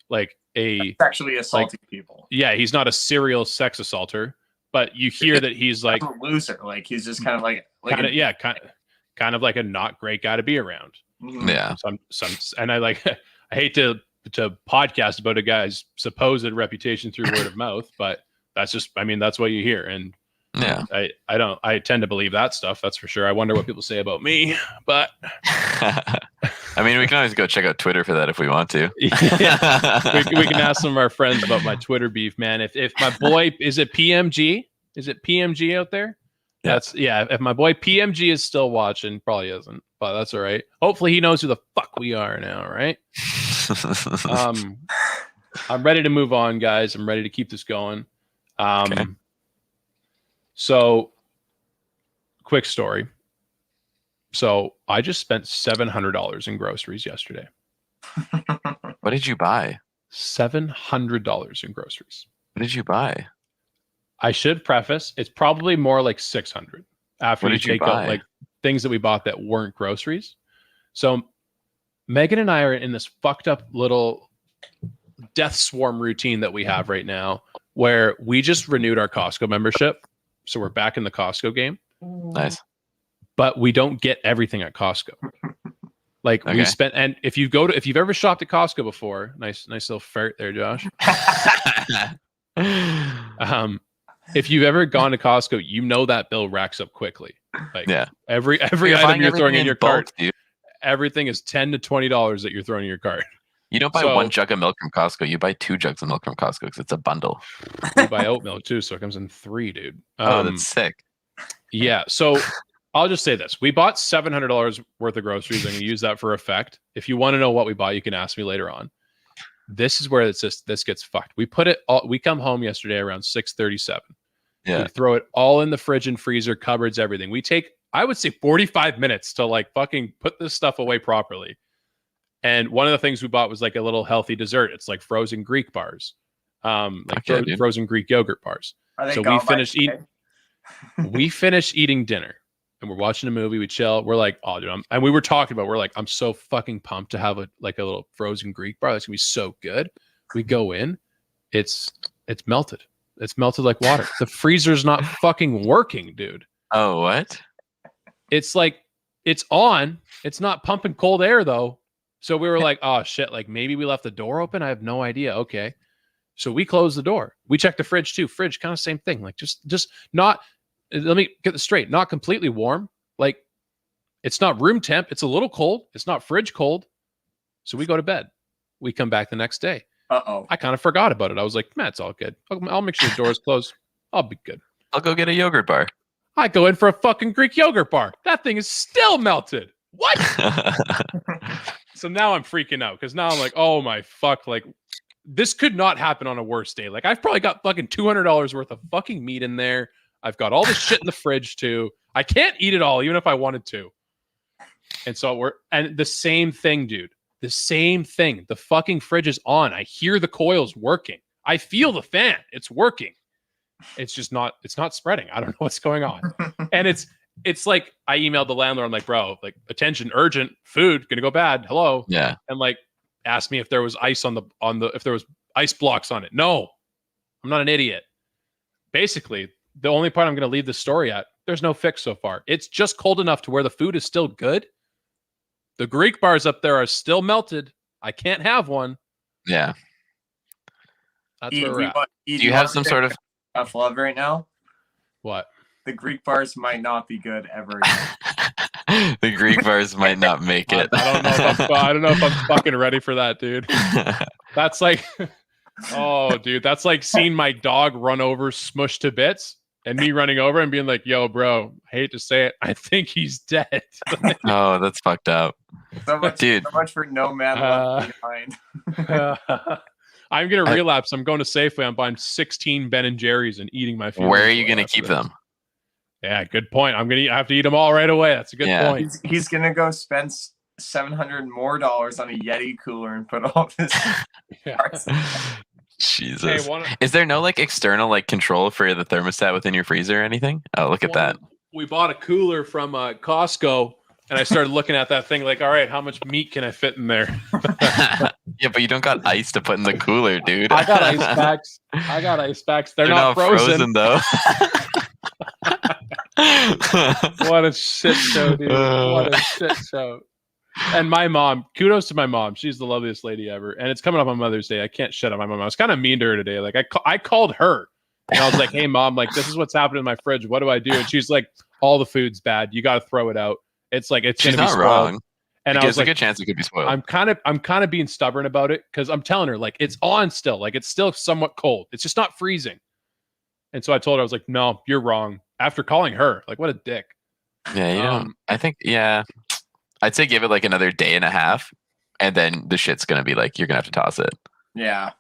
like a sexually assaulting people. Yeah, he's not a serial sex assaulter, but you hear that he's like a loser. Like he's just kind of like kind of like a not great guy to be around. Yeah. Some and I hate to podcast about a guy's supposed reputation through word of mouth, but that's what you hear. And I tend to believe that stuff. That's for sure. I wonder what people say about me, but I mean, we can always go check out Twitter for that if we want to. we can ask some of our friends about my Twitter beef, man. If my boy, is it PMG out there? If my boy PMG is still watching, probably isn't, but that's all right. Hopefully he knows who the fuck we are now, right? I'm ready to move on, guys. I'm ready to keep this going. Okay. So quick story. So I just spent $700 in groceries yesterday. What did you buy? $700 in groceries. What did you buy? I should preface, it's probably more like 600 after you take out like things that we bought that weren't groceries. So Megan and I are in this fucked up little death swarm routine that we have right now where we just renewed our Costco membership. So we're back in the Costco game. Nice. But we don't get everything at Costco. Like we spent, and if you've ever shopped at Costco before, nice little fart there, Josh. If you've ever gone to Costco, you know that bill racks up quickly. Like every item you're throwing in your cart, everything is $10 to $20 that you're throwing in your cart. You don't buy one jug of milk from Costco. You buy 2 jugs of milk from Costco because it's a bundle. You buy oat milk too, so it comes in 3, dude. That's sick. Yeah, so I'll just say this. We bought $700 worth of groceries. I'm going to use that for effect. If you want to know what we bought, you can ask me later on. This is where this gets fucked. We come home yesterday around 6:37. Yeah. We throw it all in the fridge and freezer, cupboards, everything. We take, I would say, 45 minutes to like fucking put this stuff away properly. And one of the things we bought was like a little healthy dessert. It's like frozen Greek bars, frozen Greek yogurt bars. So we finished eating dinner and we're watching a movie. We chill. We're like, oh, dude, and we were talking about, we're like, I'm so fucking pumped to have a little frozen Greek bar. That's gonna be so good. We go in, it's melted. It's melted like water. The freezer's not fucking working, dude. Oh, what? it's like it's on. It's not pumping cold air though. So we were like, oh shit, like maybe we left the door open. I have no idea. Okay. So we closed the door. We checked the fridge too. Fridge, kind of same thing. Like just not, let me get this straight. Not completely warm. Like it's not room temp. It's a little cold. It's not fridge cold. So we go to bed. We come back the next day. Uh-oh. I kind of forgot about it. I was like, man, it's all good. I'll make sure the door is closed. I'll be good. I'll go get a yogurt bar. I go in for a fucking Greek yogurt bar. That thing is still melted. What? So now I'm freaking out because now I'm like, oh my fuck. Like this could not happen on a worse day. Like I've probably got fucking $200 worth of fucking meat in there. I've got all this shit in the fridge too. I can't eat it all, even if I wanted to. And so and the same thing, dude. The same thing. The fucking fridge is on. I hear the coils working. I feel the fan. It's working. It's not spreading. I don't know what's going on. And it's like I emailed the landlord. I'm like, bro, like attention, urgent, food, gonna go bad. Hello. Yeah. And like asked me if there was ice on the if there was ice blocks on it. No, I'm not an idiot. Basically, the only part I'm gonna leave the story at, there's no fix so far. It's just cold enough to where the food is still good. The Greek bars up there are still melted. I can't have one. Yeah. That's where we're at. Do you have some sort of tough love right now? What? The Greek bars might not be good ever again. The Greek bars might not make it. I don't know if I'm fucking ready for that, dude. That's like, oh, dude, that's like seeing my dog run over, smushed to bits, and me running over and being like, "Yo, bro, I hate to say it, I think he's dead." Oh, that's fucked up, dude. So much for no man left behind. I'm gonna relapse. I'm going to Safeway. I'm buying 16 Ben and Jerry's and eating my food. Where are you gonna keep them? Yeah, good point. I have to eat them all right away. That's a good point. He's gonna go spend $700 more on a Yeti cooler and put all this. Jesus. Hey, is there no like external like control for the thermostat within your freezer or anything? Oh, look at that. We bought a cooler from Costco, and I started looking at that thing like, all right, how much meat can I fit in there? Yeah, but you don't got ice to put in the cooler, dude. I got ice packs. They're not frozen though. What a shit show, dude. What a shit show. And my mom, kudos to my mom. She's the loveliest lady ever. And it's coming up on Mother's Day. I can't shut up my mom. I was kind of mean to her today. Like I called her and I was like, hey mom, like this is what's happening in my fridge. What do I do? And she's like, all the food's bad. You got to throw it out. It's like, it's going to be spoiled. Wrong. And I was like, a good chance it could be spoiled. I'm kind of being stubborn about it because I'm telling her like it's on still. Like it's still somewhat cold. It's just not freezing. And so I told her, I was like, no, you're wrong. After calling her, like what a dick. Yeah, you know, I think, yeah. I'd say give it like another day and a half, and then the shit's gonna be like you're gonna have to toss it. Yeah,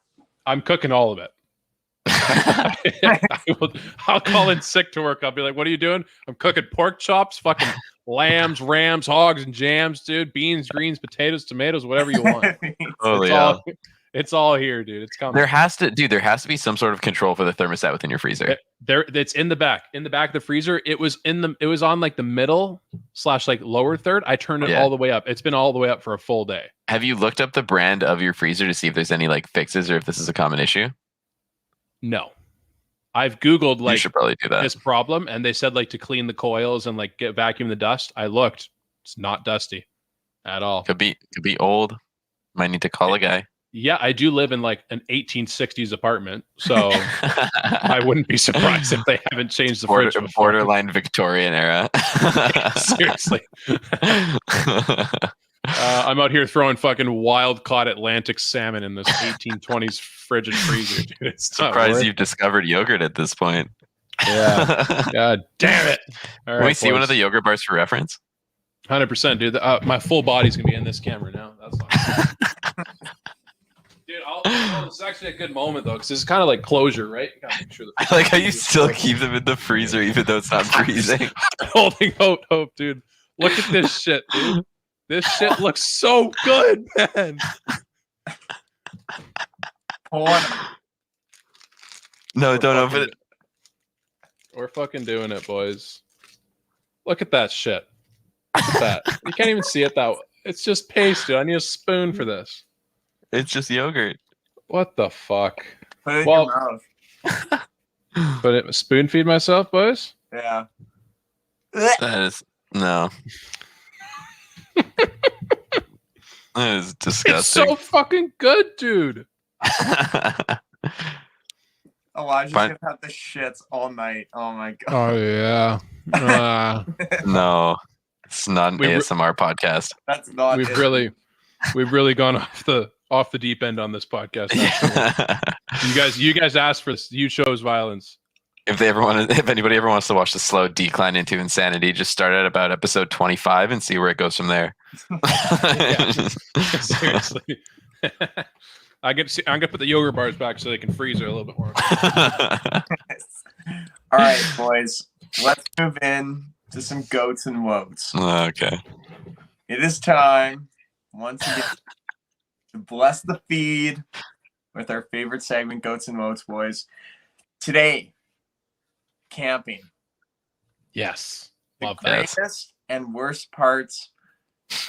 I'm cooking all of it. I'll call in sick to work. I'll be like, "What are you doing?" I'm cooking pork chops, fucking lambs, rams, hogs, and jams, dude. Beans, greens, potatoes, tomatoes, whatever you want. It's all here, dude. It's coming. There has to be some sort of control for the thermostat within your freezer. It's in the back of the freezer. It was on like the middle / like lower third. I turned it all the way up. It's been all the way up for a full day. Have you looked up the brand of your freezer to see if there's any like fixes or if this is a common issue? No. I've Googled like you should probably do that. This problem, and they said like to clean the coils and like vacuum the dust. I looked. It's not dusty at all. Could be old. Might need to call a guy. Yeah, I do live in like an 1860s apartment, so I wouldn't be surprised if they haven't changed the fridge. Borderline Victorian era. Seriously. I'm out here throwing fucking wild-caught Atlantic salmon in this 1820s fridge and freezer. Dude, it's surprised you've discovered yogurt at this point. Yeah. God damn it. All right, can we see one of the yogurt bars for reference? 100%, dude. My full body's going to be in this camera now. That's fine. Dude, it's actually a good moment though, because it's kind of like closure, right? You gotta make sure I like how you still keep them in the freezer even though it's not freezing. Holding hope, dude. Look at this shit, dude. This shit looks so good, man. No, don't open it. We're fucking doing it, boys. Look at that shit. Look at that. You can't even see it that way. It's just paste, dude. I need a spoon for this. It's just yogurt. What the fuck? Put it in your mouth. Spoon feed myself, boys? Yeah. That is No. That is It's disgusting. so fucking good, dude. Elijah's Fine. gonna have the shits all night. Oh my god. Oh yeah. No, it's not an We re- ASMR podcast. That's not we've it. really gone off the deep end on this podcast. You guys asked for this. You chose violence. If anybody ever wants to watch the slow decline into insanity, just start at about episode 25 and see where it goes from there. Seriously. I'm gonna put the yogurt bars back so they can freeze it a little bit more. All right, boys. Let's move in to some goats and woats. Okay. It is time once again to bless the feed with our favorite segment, Goats and Woats, boys. Today, camping. Yes. The Love that. greatest and worst parts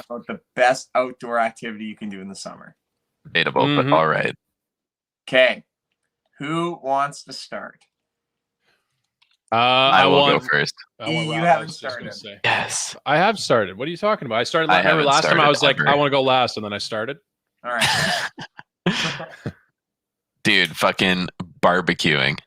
about the best outdoor activity you can do in the summer. Debatable, but all right. Okay. Who wants to start? I will go first. You haven't started. Yes. I have started. What are you talking about? I started. I Remember haven't last time I was started like, ever. I want to go last, and then I started. All right. Dude, fucking barbecuing.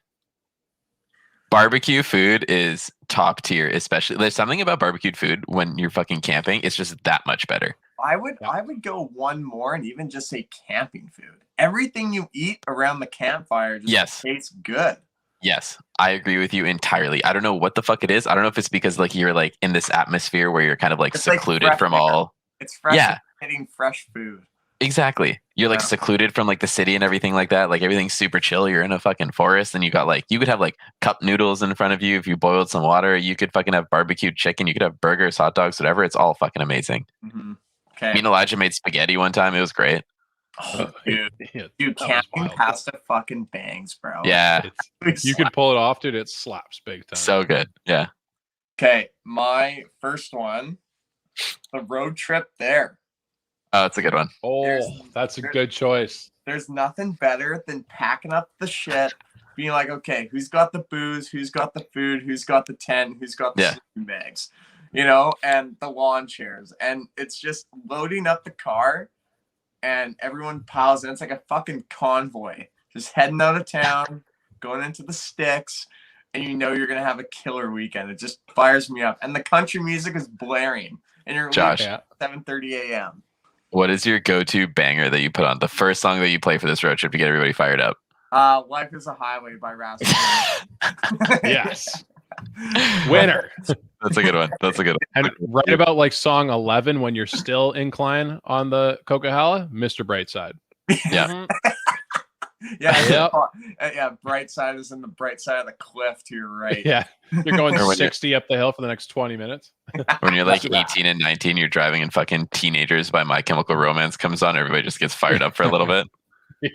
Barbecue food is top tier, especially. There's something about barbecued food when you're fucking camping. It's just that much better. I would go one more and even just say camping food. Everything you eat around the campfire just tastes good. Yes, I agree with you entirely. I don't know what the fuck it is. I don't know if it's because like you're like in this atmosphere where you're kind of like It's like secluded fresh from air. all. It's fresh. Yeah. Getting fresh food. Exactly. You're like Yeah. secluded from like the city and everything like that. Like everything's super chill. You're in a fucking forest and you got like, you could have like cup noodles in front of you if you boiled some water. You could fucking have barbecued chicken. You could have burgers, hot dogs, whatever. It's all fucking amazing. Mm-hmm. Okay. Me and Elijah made spaghetti one time. It was great. Oh, dude, That dude, was camping wild. pasta fucking bangs, bro. Yeah. You can pull it off, dude. It slaps big time. So good. Yeah. Okay, my first one, the road trip there. Oh, that's a good one. That's a good choice. There's nothing better than packing up the shit, being like, okay, who's got the booze, who's got the food, who's got the tent, who's got the sleeping bags, you know, and the lawn chairs. And it's just loading up the car and everyone piles in. It's like a fucking convoy, just heading out of town, going into the sticks, and you know you're going to have a killer weekend. It just fires me up. And the country music is blaring, and you're Josh, at 7:30 a.m. What is your go-to banger that you put on? The first song that you play for this road trip to get everybody fired up? Life is a Highway by Rascal. Yes. Winner. That's a good one. That's a good one. And right about like song 11, when you're still incline on the Coquihalla, Mr. Brightside. Yeah. Yeah, bright side is in the bright side of the cliff to your right. Yeah. You're going Or when 60 up the hill for the next 20 minutes. When you're like 18 and 19, you're driving and fucking Teenagers by My Chemical Romance comes on. Everybody just gets fired up for a little bit.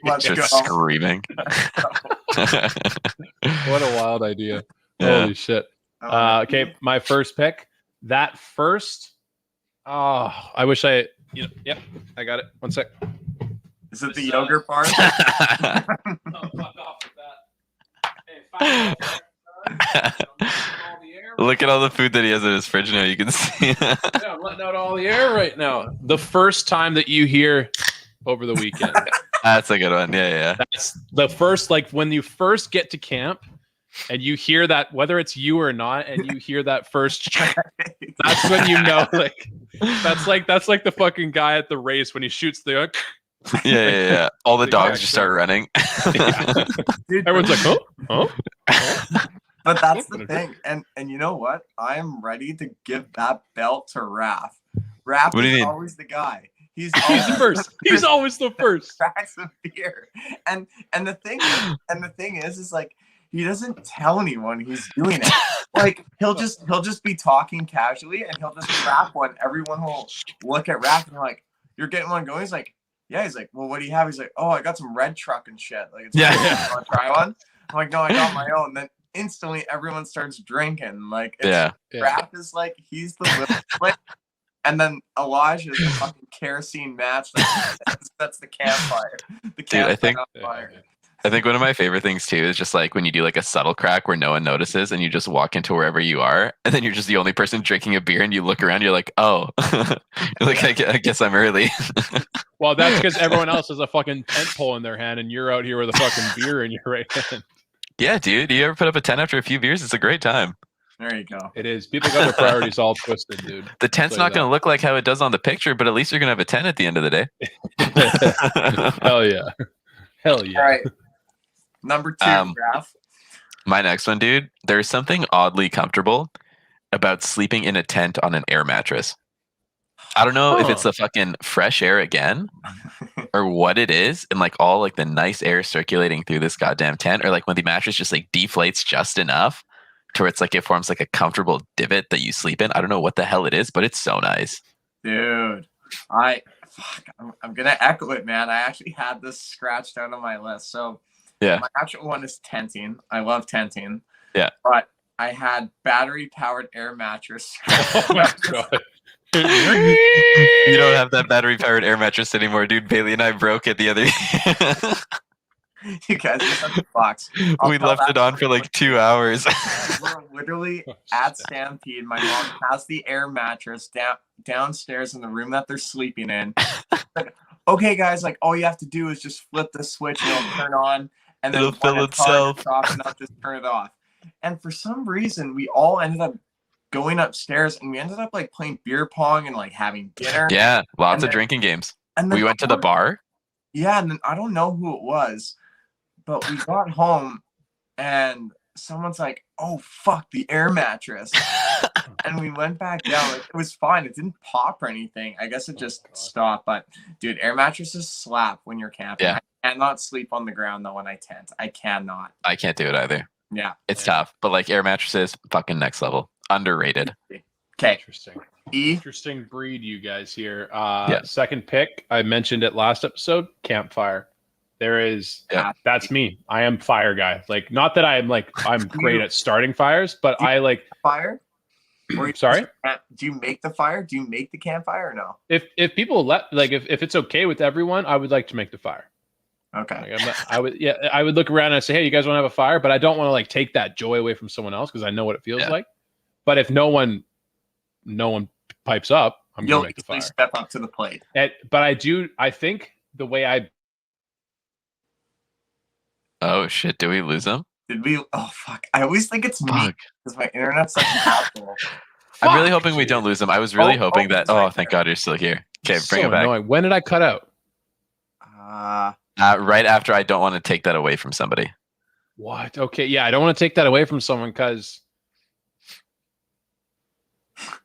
Let's Just go. screaming. What a wild idea. Yeah. Holy shit. Okay, my first pick. That first. Oh, I wish I. Yep, I got it. One sec. Is it the yogurt part? Oh, fuck off with that. Hey, Look at all the food that he has in his fridge now. You can see. Yeah, I'm letting out all the air right now. The first time that you hear over the weekend. That's a good one. Yeah. That's the first, like when you first get to camp and you hear that, whether it's you or not, and you hear that first, that's when you know, like, that's like the fucking guy at the race when he shoots the. Yeah. All the dogs just start running. Dude, Everyone's like, huh? but that's the thing. And you know what? I am ready to give that belt to Raph. Raph What do you is mean? always the guy. He's the first. He's always the first. Cracks of beer. And the thing is like he doesn't tell anyone he's doing it. Like he'll just be talking casually and he'll just crack one. Everyone will look at Raph and like, you're getting one going. He's like, yeah. He's like, well, what do you have? He's like, oh, I got some Red Truck and shit. Like, it's Yeah. You want to try one? I'm like, no, I got my own. Then instantly everyone starts drinking. Like, Raph is like, he's the like, and then Elijah is the fucking kerosene match that sets the campfire. The campfire on fire. I think one of my favorite things too is just like when you do like a subtle crack where no one notices and you just walk into wherever you are and then you're just the only person drinking a beer and you look around, you're like, oh, you're like, I guess I'm early. Well, that's because everyone else has a fucking tent pole in their hand and you're out here with a fucking beer in your right hand. Yeah, dude. You ever put up a tent after a few beers? It's a great time. There you go. It is. People got their priorities all twisted, dude. The tent's not going to look like how it does on the picture, but at least you're going to have a tent at the end of the day. Hell yeah. Hell yeah. All right. Number 2, Graph. My next one, dude. There's something oddly comfortable about sleeping in a tent on an air mattress. I don't know if it's the fucking fresh air again or what it is, and like all like the nice air circulating through this goddamn tent, or like when the mattress just like deflates just enough to where it's like it forms like a comfortable divot that you sleep in. I don't know what the hell it is, but it's so nice. Dude, I'm gonna echo it, man. I actually had this scratched out on my list. So yeah, my actual one is tenting. I love tenting. Yeah, but I had battery powered air mattress. Oh my god. You don't have that battery powered air mattress anymore, dude. Bailey and I broke it the other day. You guys are such a box. We left it on for like 2 hours. We're literally at Stampede. My mom has the air mattress downstairs in the room that they're sleeping in. Like, okay, guys, like all you have to do is just flip the switch and it'll turn on, and then it'll fill itself. And I'll just turn it off. And for some reason, we all ended up going upstairs and we ended up like playing beer pong and like having dinner. Yeah, lots of drinking games. And we went to the bar. Yeah, and then I don't know who it was, but we got home and someone's like, oh fuck, the air mattress. And we went back down. Like, it was fine. It didn't pop or anything. I guess it just stopped. But dude, air mattresses slap when you're camping. Yeah. I cannot sleep on the ground though when I tent. I cannot. I can't do it either. Yeah. It's tough. But like air mattresses, fucking next level. Underrated. Okay. Interesting. Interesting breed, you guys here. Yeah. Second pick, I mentioned it last episode, campfire. There is, that's me. I am fire guy. Like, not that I'm great at starting fires, but I like fire. Sorry? Do you make the fire? Do you make the campfire or no? If people if it's okay with everyone, I would like to make the fire. Okay. Like, I would look around and say, hey, you guys want to have a fire? But I don't want to like take that joy away from someone else because I know what it feels like. But if no one pipes up, I'm going to make the fire. Step up to the plate. But I think the way I... Oh, shit. Did we lose him? Did we? Oh, fuck. I always think it's me because my internet's such an asshole. I'm really hoping we don't lose him. I was really hoping that... Oh, thank God you're still here. Okay, bring it back. Annoying. When did I cut out? Right after I don't want to take that away from somebody. What? Okay, yeah, I don't want to take that away from someone because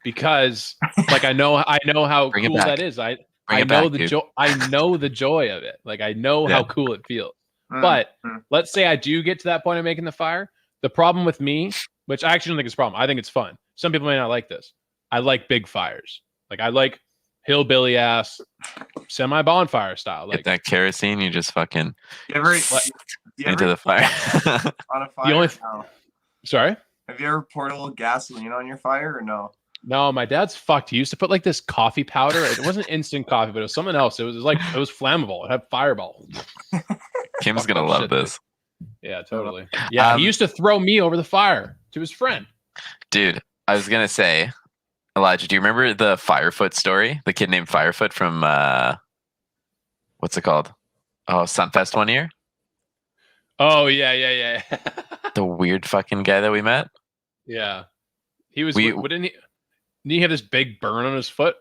like I know how cool that is. I know the joy of it. Like I know how cool it feels. But let's say I do get to that point of making the fire. The problem with me, which I actually don't think it's a problem, I think it's fun. Some people may not like this. I like big fires. Like I like hillbilly ass semi bonfire style. Like get that kerosene, you just fucking into the fire. On a fire? Sorry? Have you ever poured a little gasoline on your fire or no? No, my dad's fucked. He used to put like this coffee powder. It wasn't instant coffee, but it was something else. It was flammable. It had fireball. Kim's gonna love this. Yeah, totally. Yeah, he used to throw me over the fire to his friend. Dude, I was gonna say, Elijah, do you remember the Firefoot story? The kid named Firefoot from what's it called? Oh, Sunfest one year. Oh yeah. The weird fucking guy that we met. Yeah, he was. Didn't he have this big burn on his foot?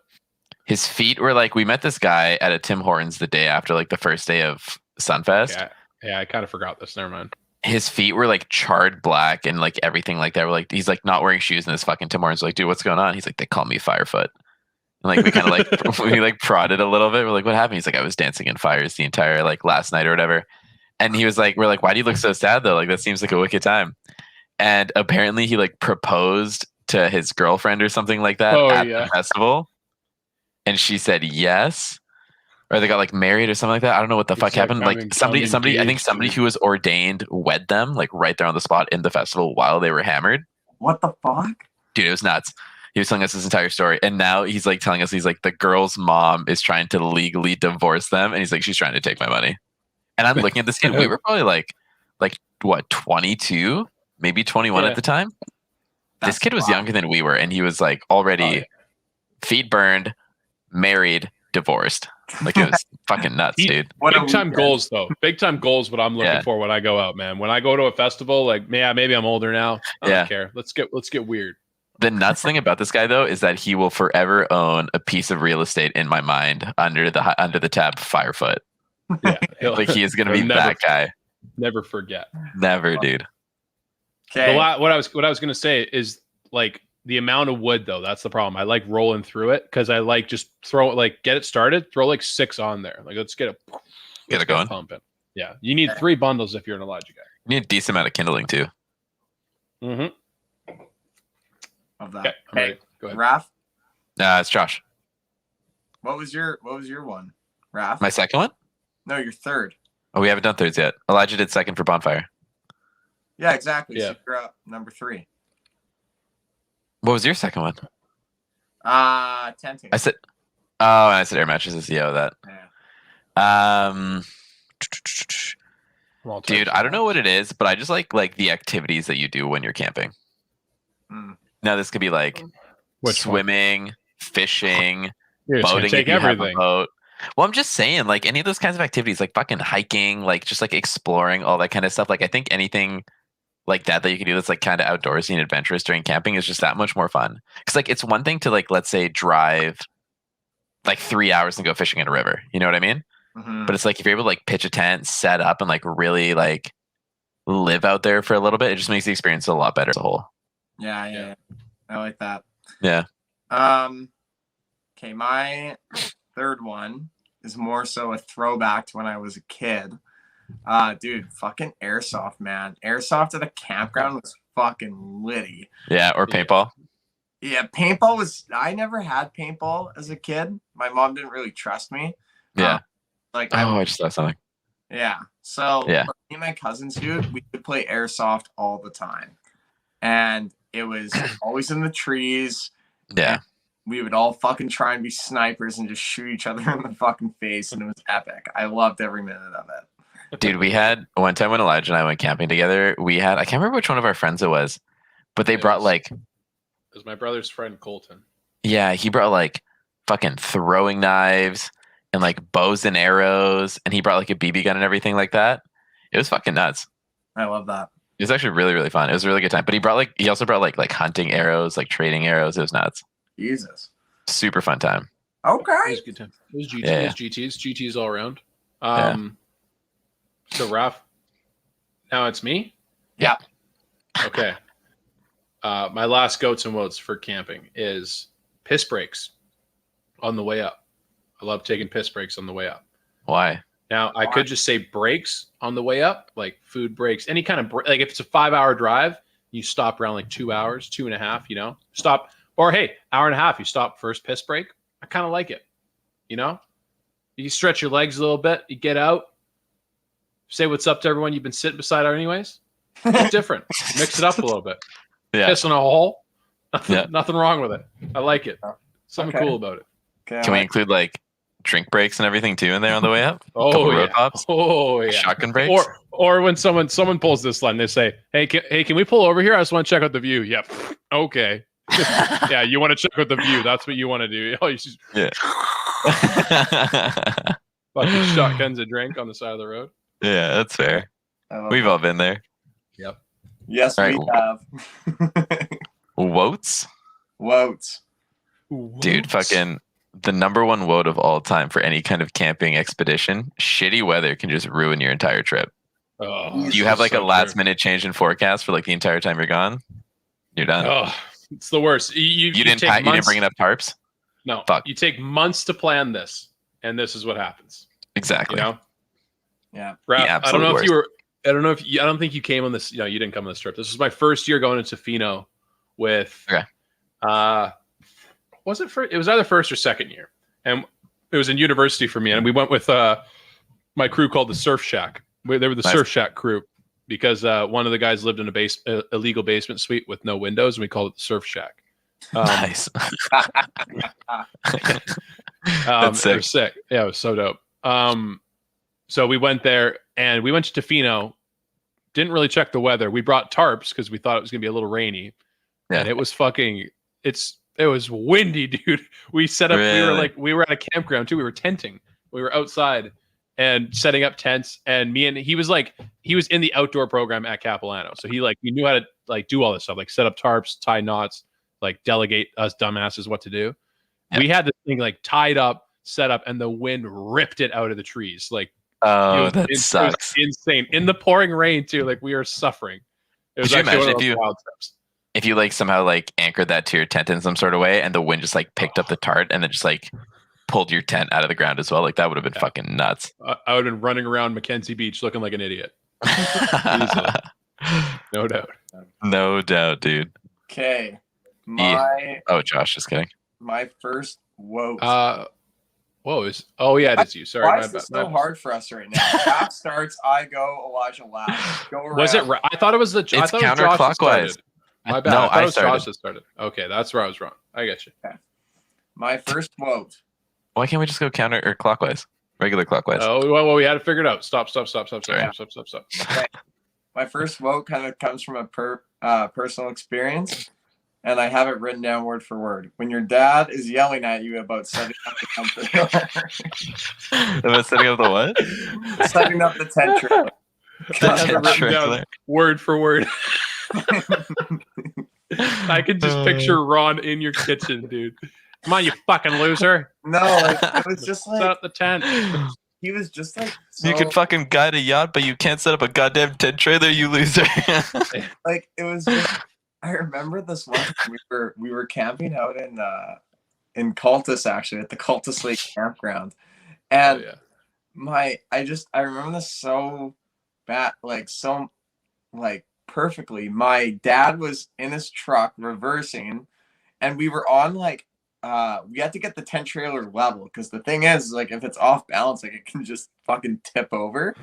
His feet were like, we met this guy at a Tim Hortons the day after like the first day of Sunfest. Yeah, I kind of forgot this. Never mind. His feet were like charred black and like everything like that. We're like, he's like not wearing shoes in this fucking Tim Hortons. We're like, dude, what's going on? He's like, they call me Firefoot. And like we kind of like we like prodded a little bit. We're like, what happened? He's like, I was dancing in fires the entire like last night or whatever. And he was like, we're like, why do you look so sad though? Like that seems like a wicked time. And apparently he like proposed to his girlfriend or something like that at the festival. And she said yes. Or they got like married or something like that. I don't know what the fuck happened. Like somebody, I think somebody who was ordained wed them like right there on the spot in the festival while they were hammered. What the fuck? Dude, it was nuts. He was telling us this entire story. And now he's like telling us, he's like, the girl's mom is trying to legally divorce them. And he's like, she's trying to take my money. And I'm looking at this kid. We were probably like what, 22, maybe 21 at the time. This kid was younger than we were, and he was like already feet burned, married, divorced. Like, it was fucking nuts, dude. Big time goals, though. Big time goals. What I'm looking for when I go out, man. When I go to a festival, like, maybe I'm older now. I don't care. Let's get weird. The nuts thing about this guy, though, is that he will forever own a piece of real estate in my mind under the tab Firefoot. Yeah, like, he is going to be that guy. Never forget. Never, dude. Okay. What I was going to say is, like, the amount of wood, though, that's the problem. I like rolling through it because I like just throw it, like, get it started, throw like 6 on there. Like, let's get it going. Pumping. Yeah. You need 3 bundles if you're an Elijah guy. You need a decent amount of kindling too. Mm-hmm. Of that. Okay, I'm ready. Go ahead. Raph? It's Josh. What was your one? Raph? My second one? No, your third. Oh, we haven't done thirds yet. Elijah did second for bonfire. Yeah, exactly. Yeah. So you're up number 3. What was your second one? Tenting. I said air mattresses. Yeah, that. Yeah. Dude, I don't know what it is, but I just like the activities that you do when you're camping. Now, this could be like swimming, fishing, boating. Take everything. Boat. Well, I'm just saying, like, any of those kinds of activities, like fucking hiking, like just like exploring, all that kind of stuff. Like, I think anything like that you can do that's like kind of outdoorsy and adventurous during camping is just that much more fun. Because, like, it's one thing to, like, let's say drive like 3 hours and go fishing in a river. You know what I mean? Mm-hmm. But it's like if you're able to like pitch a tent, set up, and like really like live out there for a little bit, it just makes the experience a lot better as a whole. Yeah. I like that. Yeah. Okay, my third one is more so a throwback to when I was a kid. Dude, fucking airsoft, man. Airsoft at a campground was fucking litty. Yeah, or paintball. Yeah, paintball was. I never had paintball as a kid. My mom didn't really trust me. Yeah. I just thought something. Yeah. So yeah. Me and my cousins, dude, we would play airsoft all the time, and it was always in the trees. Yeah. We would all fucking try and be snipers and just shoot each other in the fucking face, and it was epic. I loved every minute of it. Dude, we had one time when Elijah and I went camping together. I can't remember which one of our friends it was, but they brought like. It was my brother's friend Colton. Yeah, he brought like fucking throwing knives and like bows and arrows, and he brought like a BB gun and everything like that. It was fucking nuts. I love that. It was actually really, really fun. It was a really good time. But he also brought like hunting arrows, like trading arrows. It was nuts. Jesus. Super fun time. Okay. It was a good time. It was GT. Yeah. It was GTs all around. So Raph, now it's me? Yeah. Okay. My last goats and woats for camping is piss breaks on the way up. I love taking piss breaks on the way up. Why? Now, I could just say breaks on the way up, like food breaks, any kind of break. Like if it's a 5-hour drive, you stop around like 2 hours, 2.5, stop. Or hey, hour and a half, you stop first piss break. I kind of like it. You stretch your legs a little bit, you get out, say what's up to everyone you've been sitting beside anyways. It's different. Mix it up a little bit. Yeah. Piss in a hole. Nothing wrong with it. I like it. Something cool about it. Okay, Can we include like drink breaks and everything too in there on the way up? Road hops? Oh yeah. Shotgun breaks? Or when someone pulls this line, they say, hey, can we pull over here? I just want to check out the view. Yep. Okay. Yeah, you want to check out the view. That's what you want to do. Oh, you just fucking shotguns a drink on the side of the road. Yeah, that's fair. We've all been there. Yep. Yes, we have. Woats? Woats. Dude, fucking the number one woat of all time for any kind of camping expedition. Shitty weather can just ruin your entire trip. Oh, you have like a last minute change in forecast for like the entire time you're gone. You're done. Oh, it's the worst. You didn't bring enough tarps? No. Fuck. You take months to plan this, and this is what happens. Exactly. Yeah. Raph, I don't think you came on this. You didn't come on this trip. This was my first year going to Tofino with. Okay. Was it first? It was either first or second year, and it was in university for me. And we went with my crew called the Surf Shack. They were the Surf Shack crew because one of the guys lived in a illegal basement suite with no windows, and we called it the Surf Shack. Nice. That's sick. It was sick. Yeah, it was so dope. So we went there, And we went to Tofino. Didn't really check the weather. We brought tarps because we thought it was gonna be a little rainy. Yeah. And it was it was windy, dude. We set up. Really? We were at a campground too. We were tenting. We were outside and setting up tents. And he was in the outdoor program at Capilano, so he knew how to do all this stuff, like set up tarps, tie knots, like delegate us dumbasses what to do. Yeah. We had this thing tied up, set up, and the wind ripped it out of the trees. Oh, that sucks. It was insane in the pouring rain too. We are suffering. It was Could you actually imagine wild trips. if you somehow anchored that to your tent in some sort of way and the wind just picked up the tart and then just pulled your tent out of the ground as well? That would have been fucking nuts. I would have been running around Mackenzie Beach looking like an idiot. Easily. No doubt. No doubt, dude. Okay. Oh, Josh, just kidding. My first woes. Yeah, it's you. Sorry, Why is this so hard for us right now? Cap starts, I go, Elijah laughs. Go around. Was it? I thought it was It's counterclockwise. My bad. No, I thought it was started. Josh that started. Okay, that's where I was wrong. I get you. Okay. My first quote. Why can't we just go counter or clockwise? Regular clockwise. Oh, well, we had to figure it out. Stop. Sorry. Okay. My first quote kind of comes from a personal experience, and I have it written down word for word. When your dad is yelling at you about setting up the tent trailer. About setting up the what? Setting up the tent trailer. I have it written down word for word. I can just picture Ron in your kitchen, dude. Come on, you fucking loser. No, it was just set up the tent. He was just so... You can fucking guide a yacht, but you can't set up a goddamn tent trailer, you loser. It was just... I remember this one. We were camping out in Cultus, actually, at the Cultus Lake campground. And I remember this so bad, perfectly. My dad was in his truck reversing, and we were on we had to get the tent trailer level, because the thing is if it's off balance, it can just fucking tip over.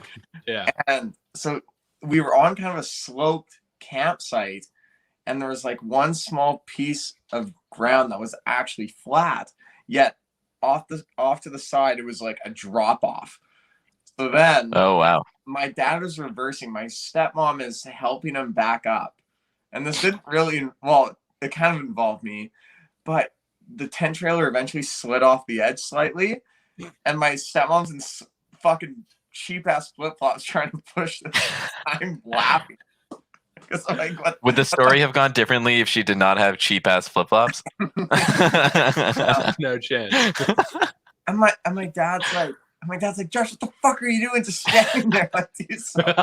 Yeah. And so we were on kind of a sloped campsite, and there was one small piece of ground that was actually flat, yet off to the side it was a drop off. So then oh wow, my dad was reversing, my stepmom is helping him back up, and this didn't really, well, it kind of involved me, but the tent trailer eventually slid off the edge slightly, and my stepmom's in fucking cheap ass flip-flops trying to push this. I'm laughing. Would the story have gone differently if she did not have cheap ass flip-flops? No chance. And my dad's like, Josh, what the fuck are you doing? Just standing there do something.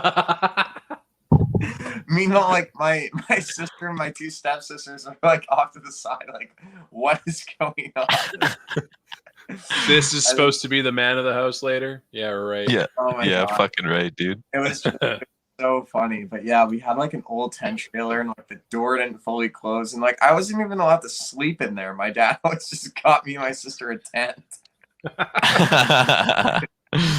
Meanwhile, my sister and my two stepsisters are off to the side, what is going on? This is supposed to be the man of the house later. Yeah, right. Yeah, oh yeah, God. Fucking right, dude. It was so funny. But yeah, we had an old tent trailer, and the door didn't fully close, and I wasn't even allowed to sleep in there. My dad always just got me and my sister a tent.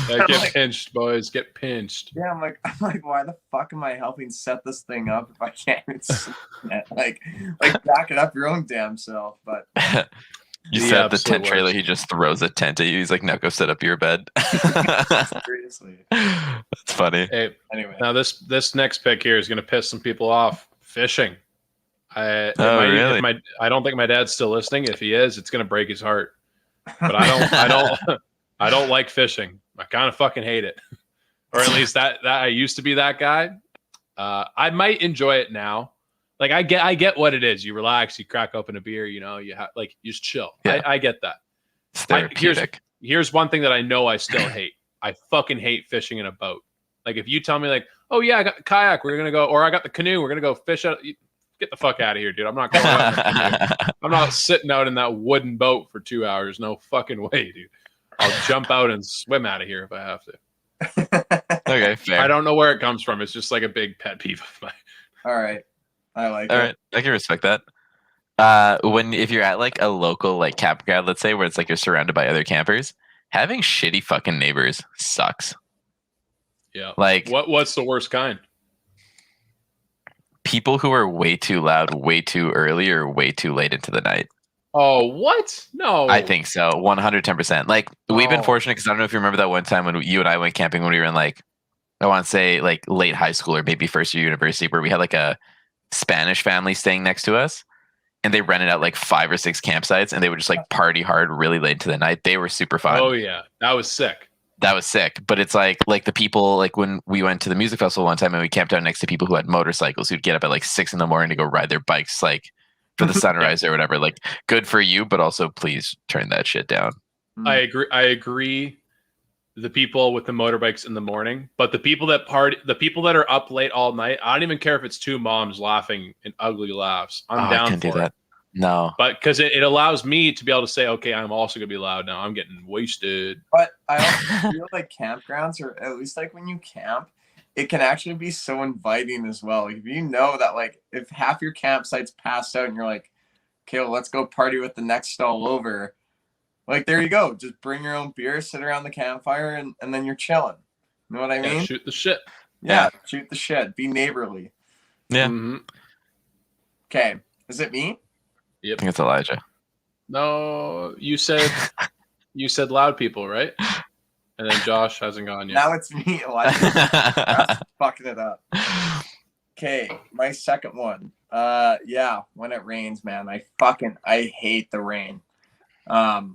Get pinched, boys. Get pinched. Yeah, I'm like, why the fuck am I helping set this thing up if I can't even sleep in it? Back it up your own damn self. But you set up the tent trailer, he just throws a tent at you. He's like, no, go set up your bed. Seriously. That's funny. Hey, anyway. Now this next pick here is gonna piss some people off. Fishing. Really? I don't think my dad's still listening. If he is, it's gonna break his heart. But I don't like fishing. I kind of fucking hate it. Or at least that I used to be that guy. I might enjoy it now. I get what it is. You relax, you crack open a beer, you just chill. Yeah. I get that. It's therapeutic. Here's one thing that I know I still hate. I fucking hate fishing in a boat. If you tell me oh yeah, I got the kayak, we're gonna go, or I got the canoe, we're gonna go fish out. Get the fuck out of here, dude. I'm not going out in a canoe. I'm not sitting out in that wooden boat for 2 hours. No fucking way, dude. I'll jump out and swim out of here if I have to. Okay, fair. I don't know where it comes from. It's just a big pet peeve of mine. All right. I like it. All right. I can respect that. If you're at a local campground, let's say, where it's you're surrounded by other campers, having shitty fucking neighbors sucks. Yeah. What's the worst kind? People who are way too loud, way too early, or way too late into the night. Oh, what? No. I think so. 110%. We've been fortunate because I don't know if you remember that one time when you and I went camping when we were in I want to say like late high school or maybe first year university, where we had like a Spanish family staying next to us, and they rented out like 5 or 6 campsites, and they would just like party hard really late into the night. They were super fun. Oh yeah, that was sick. That was sick. But it's like the people, like when we went to the music festival one time and we camped out next to people who had motorcycles who'd get up at like 6 a.m. to go ride their bikes like for the sunrise or whatever. Like, good for you, but also please turn that shit down. I agree. The people with the motorbikes in the morning, but the people that are up late all night, I don't even care if it's 2 moms laughing in ugly laughs. I'm down I can't for do that. it. No, But because it allows me to be able to say, okay, I'm also gonna be loud now. I'm getting wasted. But I also feel like campgrounds, or at least like when you camp, it can actually be so inviting as well. Like if you know that like if half your campsite's passed out and you're like, okay, well, let's go party with the next stall over. Like, there you go. Just bring your own beer, sit around the campfire, and then you're chilling. You know what I mean? Yeah, shoot the shit. Yeah, shoot the shit. Be neighborly. yeah, Mm-hmm. Okay, is it me? I think it's Elijah. No, you said loud people, right? And then Josh hasn't gone yet. Now it's me, Elijah. That's fucking it up. Okay, my second one. Yeah, when it rains, man, I hate the rain.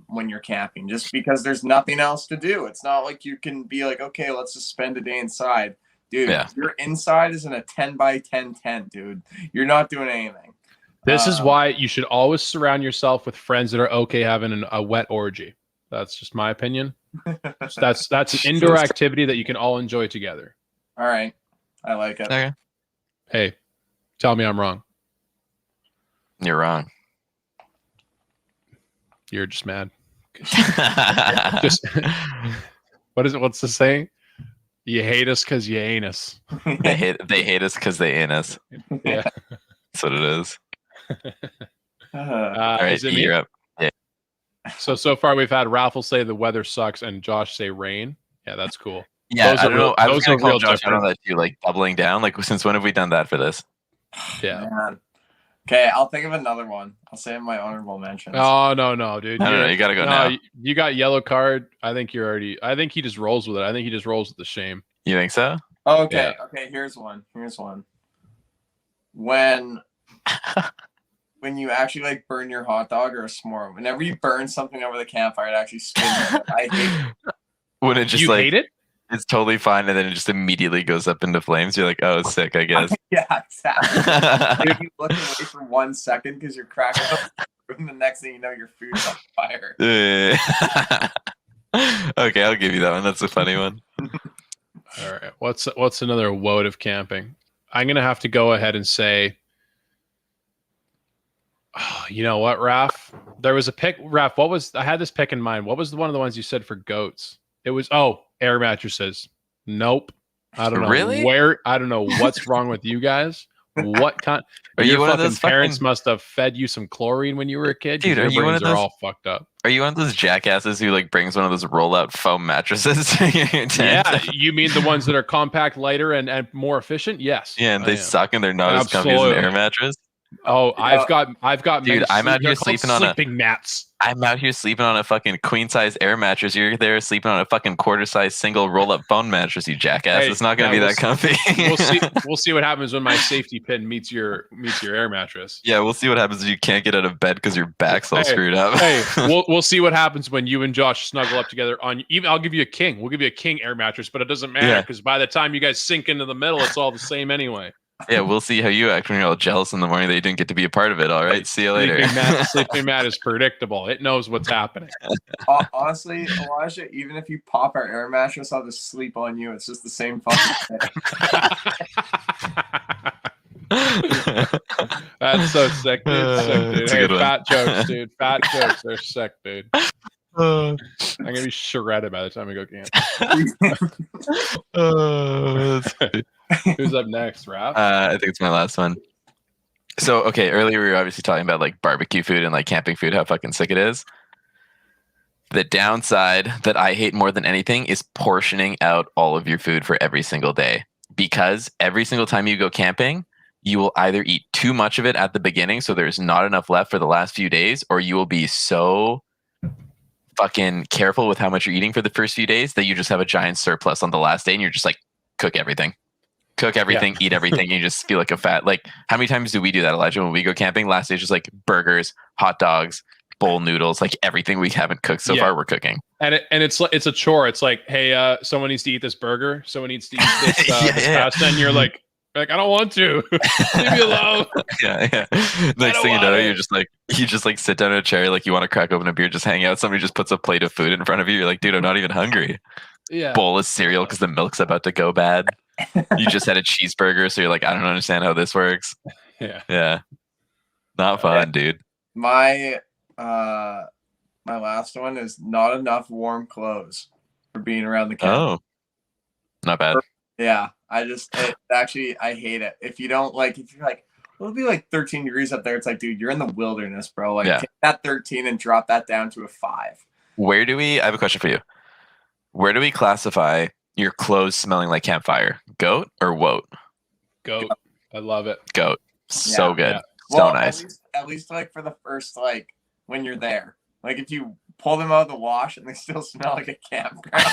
When you're camping, just because there's nothing else to do. It's not like you can be like, okay, let's just spend a day inside. Dude, your inside is in a 10 by 10 tent, dude. You're not doing anything. This is why you should always surround yourself with friends that are okay having a wet orgy. That's just my opinion. So that's an indoor activity that you can all enjoy together. All right. I like it. Okay. Hey, tell me I'm wrong. You're wrong. You're just mad. Just what's the saying? You hate us because you ain't us. They hate us because they ain't us. Yeah. That's what it is. Uh, All right, is it me? you're up. Yeah. So far we've had Raffle say the weather sucks and Josh say rain. Yeah, that's cool. Yeah, Those I are don't real- know. I was those going are to call real Josh out on different. that too, like doubling down. Like, since when have we done that for this? Yeah. Man. Okay, I'll think of another one. I'll say my honorable mentions. Oh no, dude. No, you got to go now. You got yellow card. I think he just rolls with it. I think he just rolls with the shame. You think so? Oh, okay. Okay, here's one. When you actually like burn your hot dog or a s'more, whenever you burn something over the campfire, it actually spins. I hate it. When it just You hate it? It's totally fine, and then it just immediately goes up into flames. You're like, oh, sick, I guess. Yeah, exactly. If you look away for 1 second because you're cracking up, and the next thing you know, your food's on fire. Okay, I'll give you that one. That's a funny one. All right. What's another woe of camping? I'm gonna have to go ahead and say, oh, you know what, Raph? There was a pick. Raph, I had this pick in mind. What was one of the ones you said for goats? It was air mattresses. Nope. I don't know. Really? I don't know what's wrong with you guys. What kind? Are you one of those parents must have fed you some chlorine when you were a kid? Dude, your are you one of brains those? all fucked up. Are you one of those jackasses who like brings one of those roll-out foam mattresses to your tent? Yeah, you mean the ones that are compact, lighter, and more efficient? Yes. Yeah, and they suck and they're not as comfy as an air mattress. Oh, I've got. Dude, I'm out here sleeping on sleeping mats. I'm out here sleeping on a fucking queen size air mattress. You're there sleeping on a fucking quarter size single roll up phone mattress, you jackass. Hey, it's not going to be that comfy. We'll see what happens when my safety pin meets your air mattress. Yeah, we'll see what happens if you can't get out of bed because your back's all screwed up. Hey, we'll see what happens when you and Josh snuggle up together on. Even I'll give you a king. We'll give you a king air mattress, but it doesn't matter because by the time you guys sink into the middle, it's all the same anyway. Yeah, we'll see how you act when you're all jealous in the morning that you didn't get to be a part of it. All right, see you later. Sleeping mat is predictable. It knows what's happening. Honestly, Elijah, even if you pop our air mattress, I'll just sleep on you. It's just the same fucking thing. That's so sick, dude. Sick, dude. Hey, fat jokes, dude. Fat jokes. They're sick, dude. I'm gonna be shredded by the time we go camp. Who's up next, Raph? I think it's my last one. So, okay, earlier we were obviously talking about like barbecue food and like camping food, how fucking sick it is. The downside that I hate more than anything is portioning out all of your food for every single day. Because every single time you go camping, you will either eat too much of it at the beginning, so there's not enough left for the last few days, or you will be so fucking careful with how much you're eating for the first few days that you just have a giant surplus on the last day and you're just like, cook everything. Eat everything. You just feel like a fat. Like, how many times do we do that, Elijah, when we go camping? Last day is just like burgers, hot dogs, bowl noodles, like everything we haven't cooked so far, we're cooking. And it's a chore. It's like, hey, someone needs to eat this burger. Someone needs to eat this, this pasta. And you're like, I don't want to. Leave me alone. Yeah. Next thing you know, you just like sit down in a chair, like you want to crack open a beer, just hang out. Somebody just puts a plate of food in front of you. You're like, dude, I'm not even hungry. Yeah. Bowl of cereal because the milk's about to go bad. You just had a cheeseburger, so you're like, I don't understand how this works. Yeah. Not fun, dude. My last one is not enough warm clothes for being around the camp. Oh, not bad. Yeah, I hate it. If you're like, it'll be like 13 degrees up there. It's like, dude, you're in the wilderness, bro. Like, take that 13 and drop that down to a 5. I have a question for you. Where do we classify your clothes smelling like campfire? Goat or woat? Goat. I love it. Goat. So good. Yeah. So nice. At least like for the first, like when you're there, like if you pull them out of the wash and they still smell like a campground.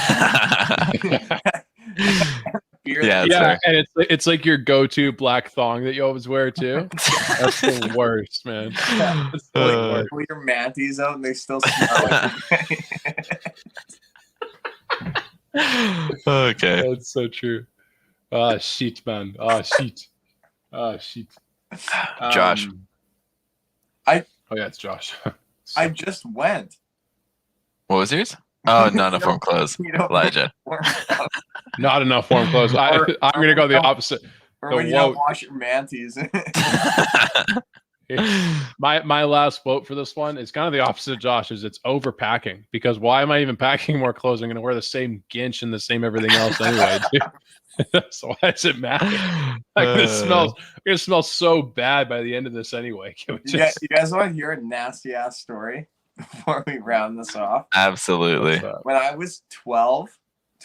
Yeah, and it's like your go-to black thong that you always wear too. That's the worst, man. That's like pull your manties out and they still smell like okay. That's so true. Ah, shit, man. Ah, shit. Josh. It's Josh. I just went. What was yours? Oh, not enough warm clothes. Elijah. Not enough warm clothes. I'm going to go the opposite. Or when you don't wash your manties. My last quote for this one is kind of the opposite of Josh's. It's overpacking, because why am I even packing more clothes? I'm going to wear the same ginch and the same everything else anyway. So why does it matter? Like, this smells so bad by the end of this anyway. You guys want to hear a nasty ass story before we round this off? Absolutely. When I was 12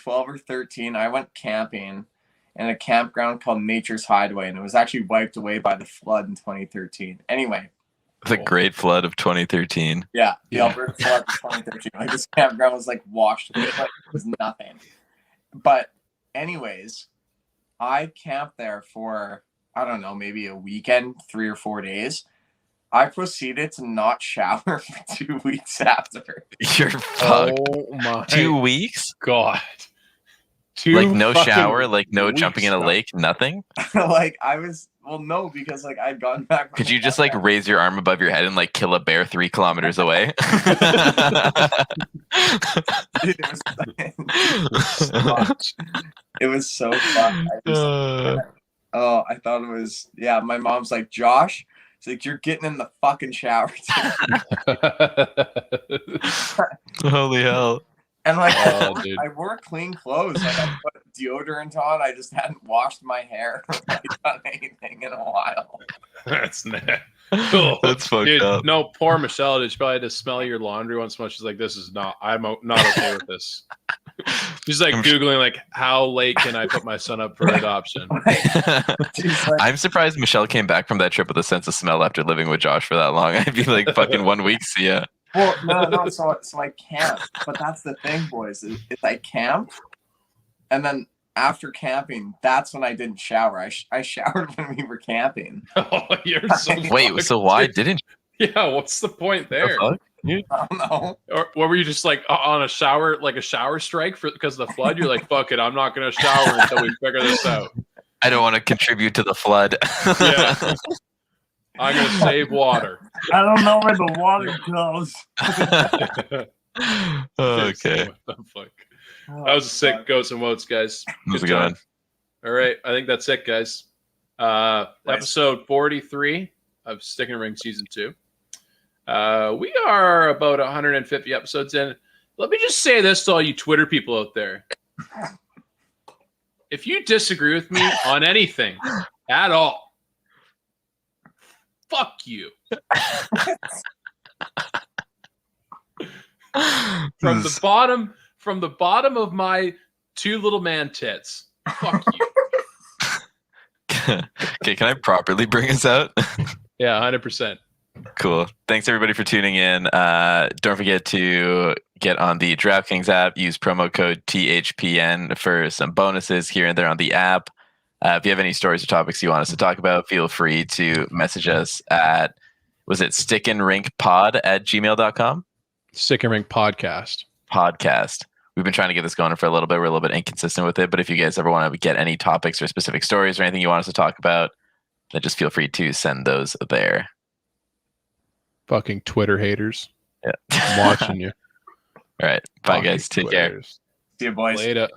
or 13, I went camping in a campground called Nature's Hideaway, and it was actually wiped away by the flood in 2013. Anyway. The Great Flood of 2013. Yeah, the Alberta Flood of 2013. Like, this campground was like washed away, like it was nothing. But anyways, I camped there for, I don't know, maybe a weekend, 3 or 4 days. I proceeded to not shower for 2 weeks after. You're fucked. Oh my 2 weeks? God. Like no shower, like no jumping in a lake, nothing? Like I was, well, no, because like I'd gotten back. Could you just like raise your arm above your head and like kill a bear 3 kilometers away? Dude, it was so fun. I thought it was, my mom's like, Josh, it's like, you're getting in the fucking shower. Holy hell. And like, I wore clean clothes. Like, I put deodorant on. I just hadn't washed my hair or done anything in a while. That's not. That's fucked up. No, poor Michelle. She probably had to smell your laundry once in a while. She's like, I'm not okay with this. She's like Googling, like, how late can I put my son up for adoption? I'm surprised Michelle came back from that trip with a sense of smell after living with Josh for that long. I'd be like, fucking 1 week, see ya. Well, no. So I camped, but that's the thing, boys. Is I camped, and then after camping, that's when I didn't shower. I showered when we were camping. Oh, you're so wait. So why didn't? Yeah, what's the point there? I don't know. Or were you just like on a shower strike because of the flood? You're like, fuck it, I'm not gonna shower until we figure this out. I don't want to contribute to the flood. Yeah. I'm going to save water. I don't know where the water goes. Okay. What the fuck? That was a sick Goats and Woats, guys. How's it going? All right. I think that's it, guys. Episode 43 of StickinRink Season 2. We are about 150 episodes in. Let me just say this to all you Twitter people out there. If you disagree with me on anything at all, fuck you. From the bottom of my 2 little man tits. Fuck you. Okay, can I properly bring us out? Yeah, 100%. Cool. Thanks everybody for tuning in. Don't forget to get on the DraftKings app, use promo code THPN for some bonuses here and there on the app. If you have any stories or topics you want us to talk about, feel free to message us at, was it stickinrinkpod@gmail.com? StickinRink podcast. We've been trying to get this going for a little bit. We're a little bit inconsistent with it, but if you guys ever want to get any topics or specific stories or anything you want us to talk about, then just feel free to send those there. Fucking Twitter haters. Yeah. I'm watching you. All right. Bye, guys. Take care. See you, boys. Later.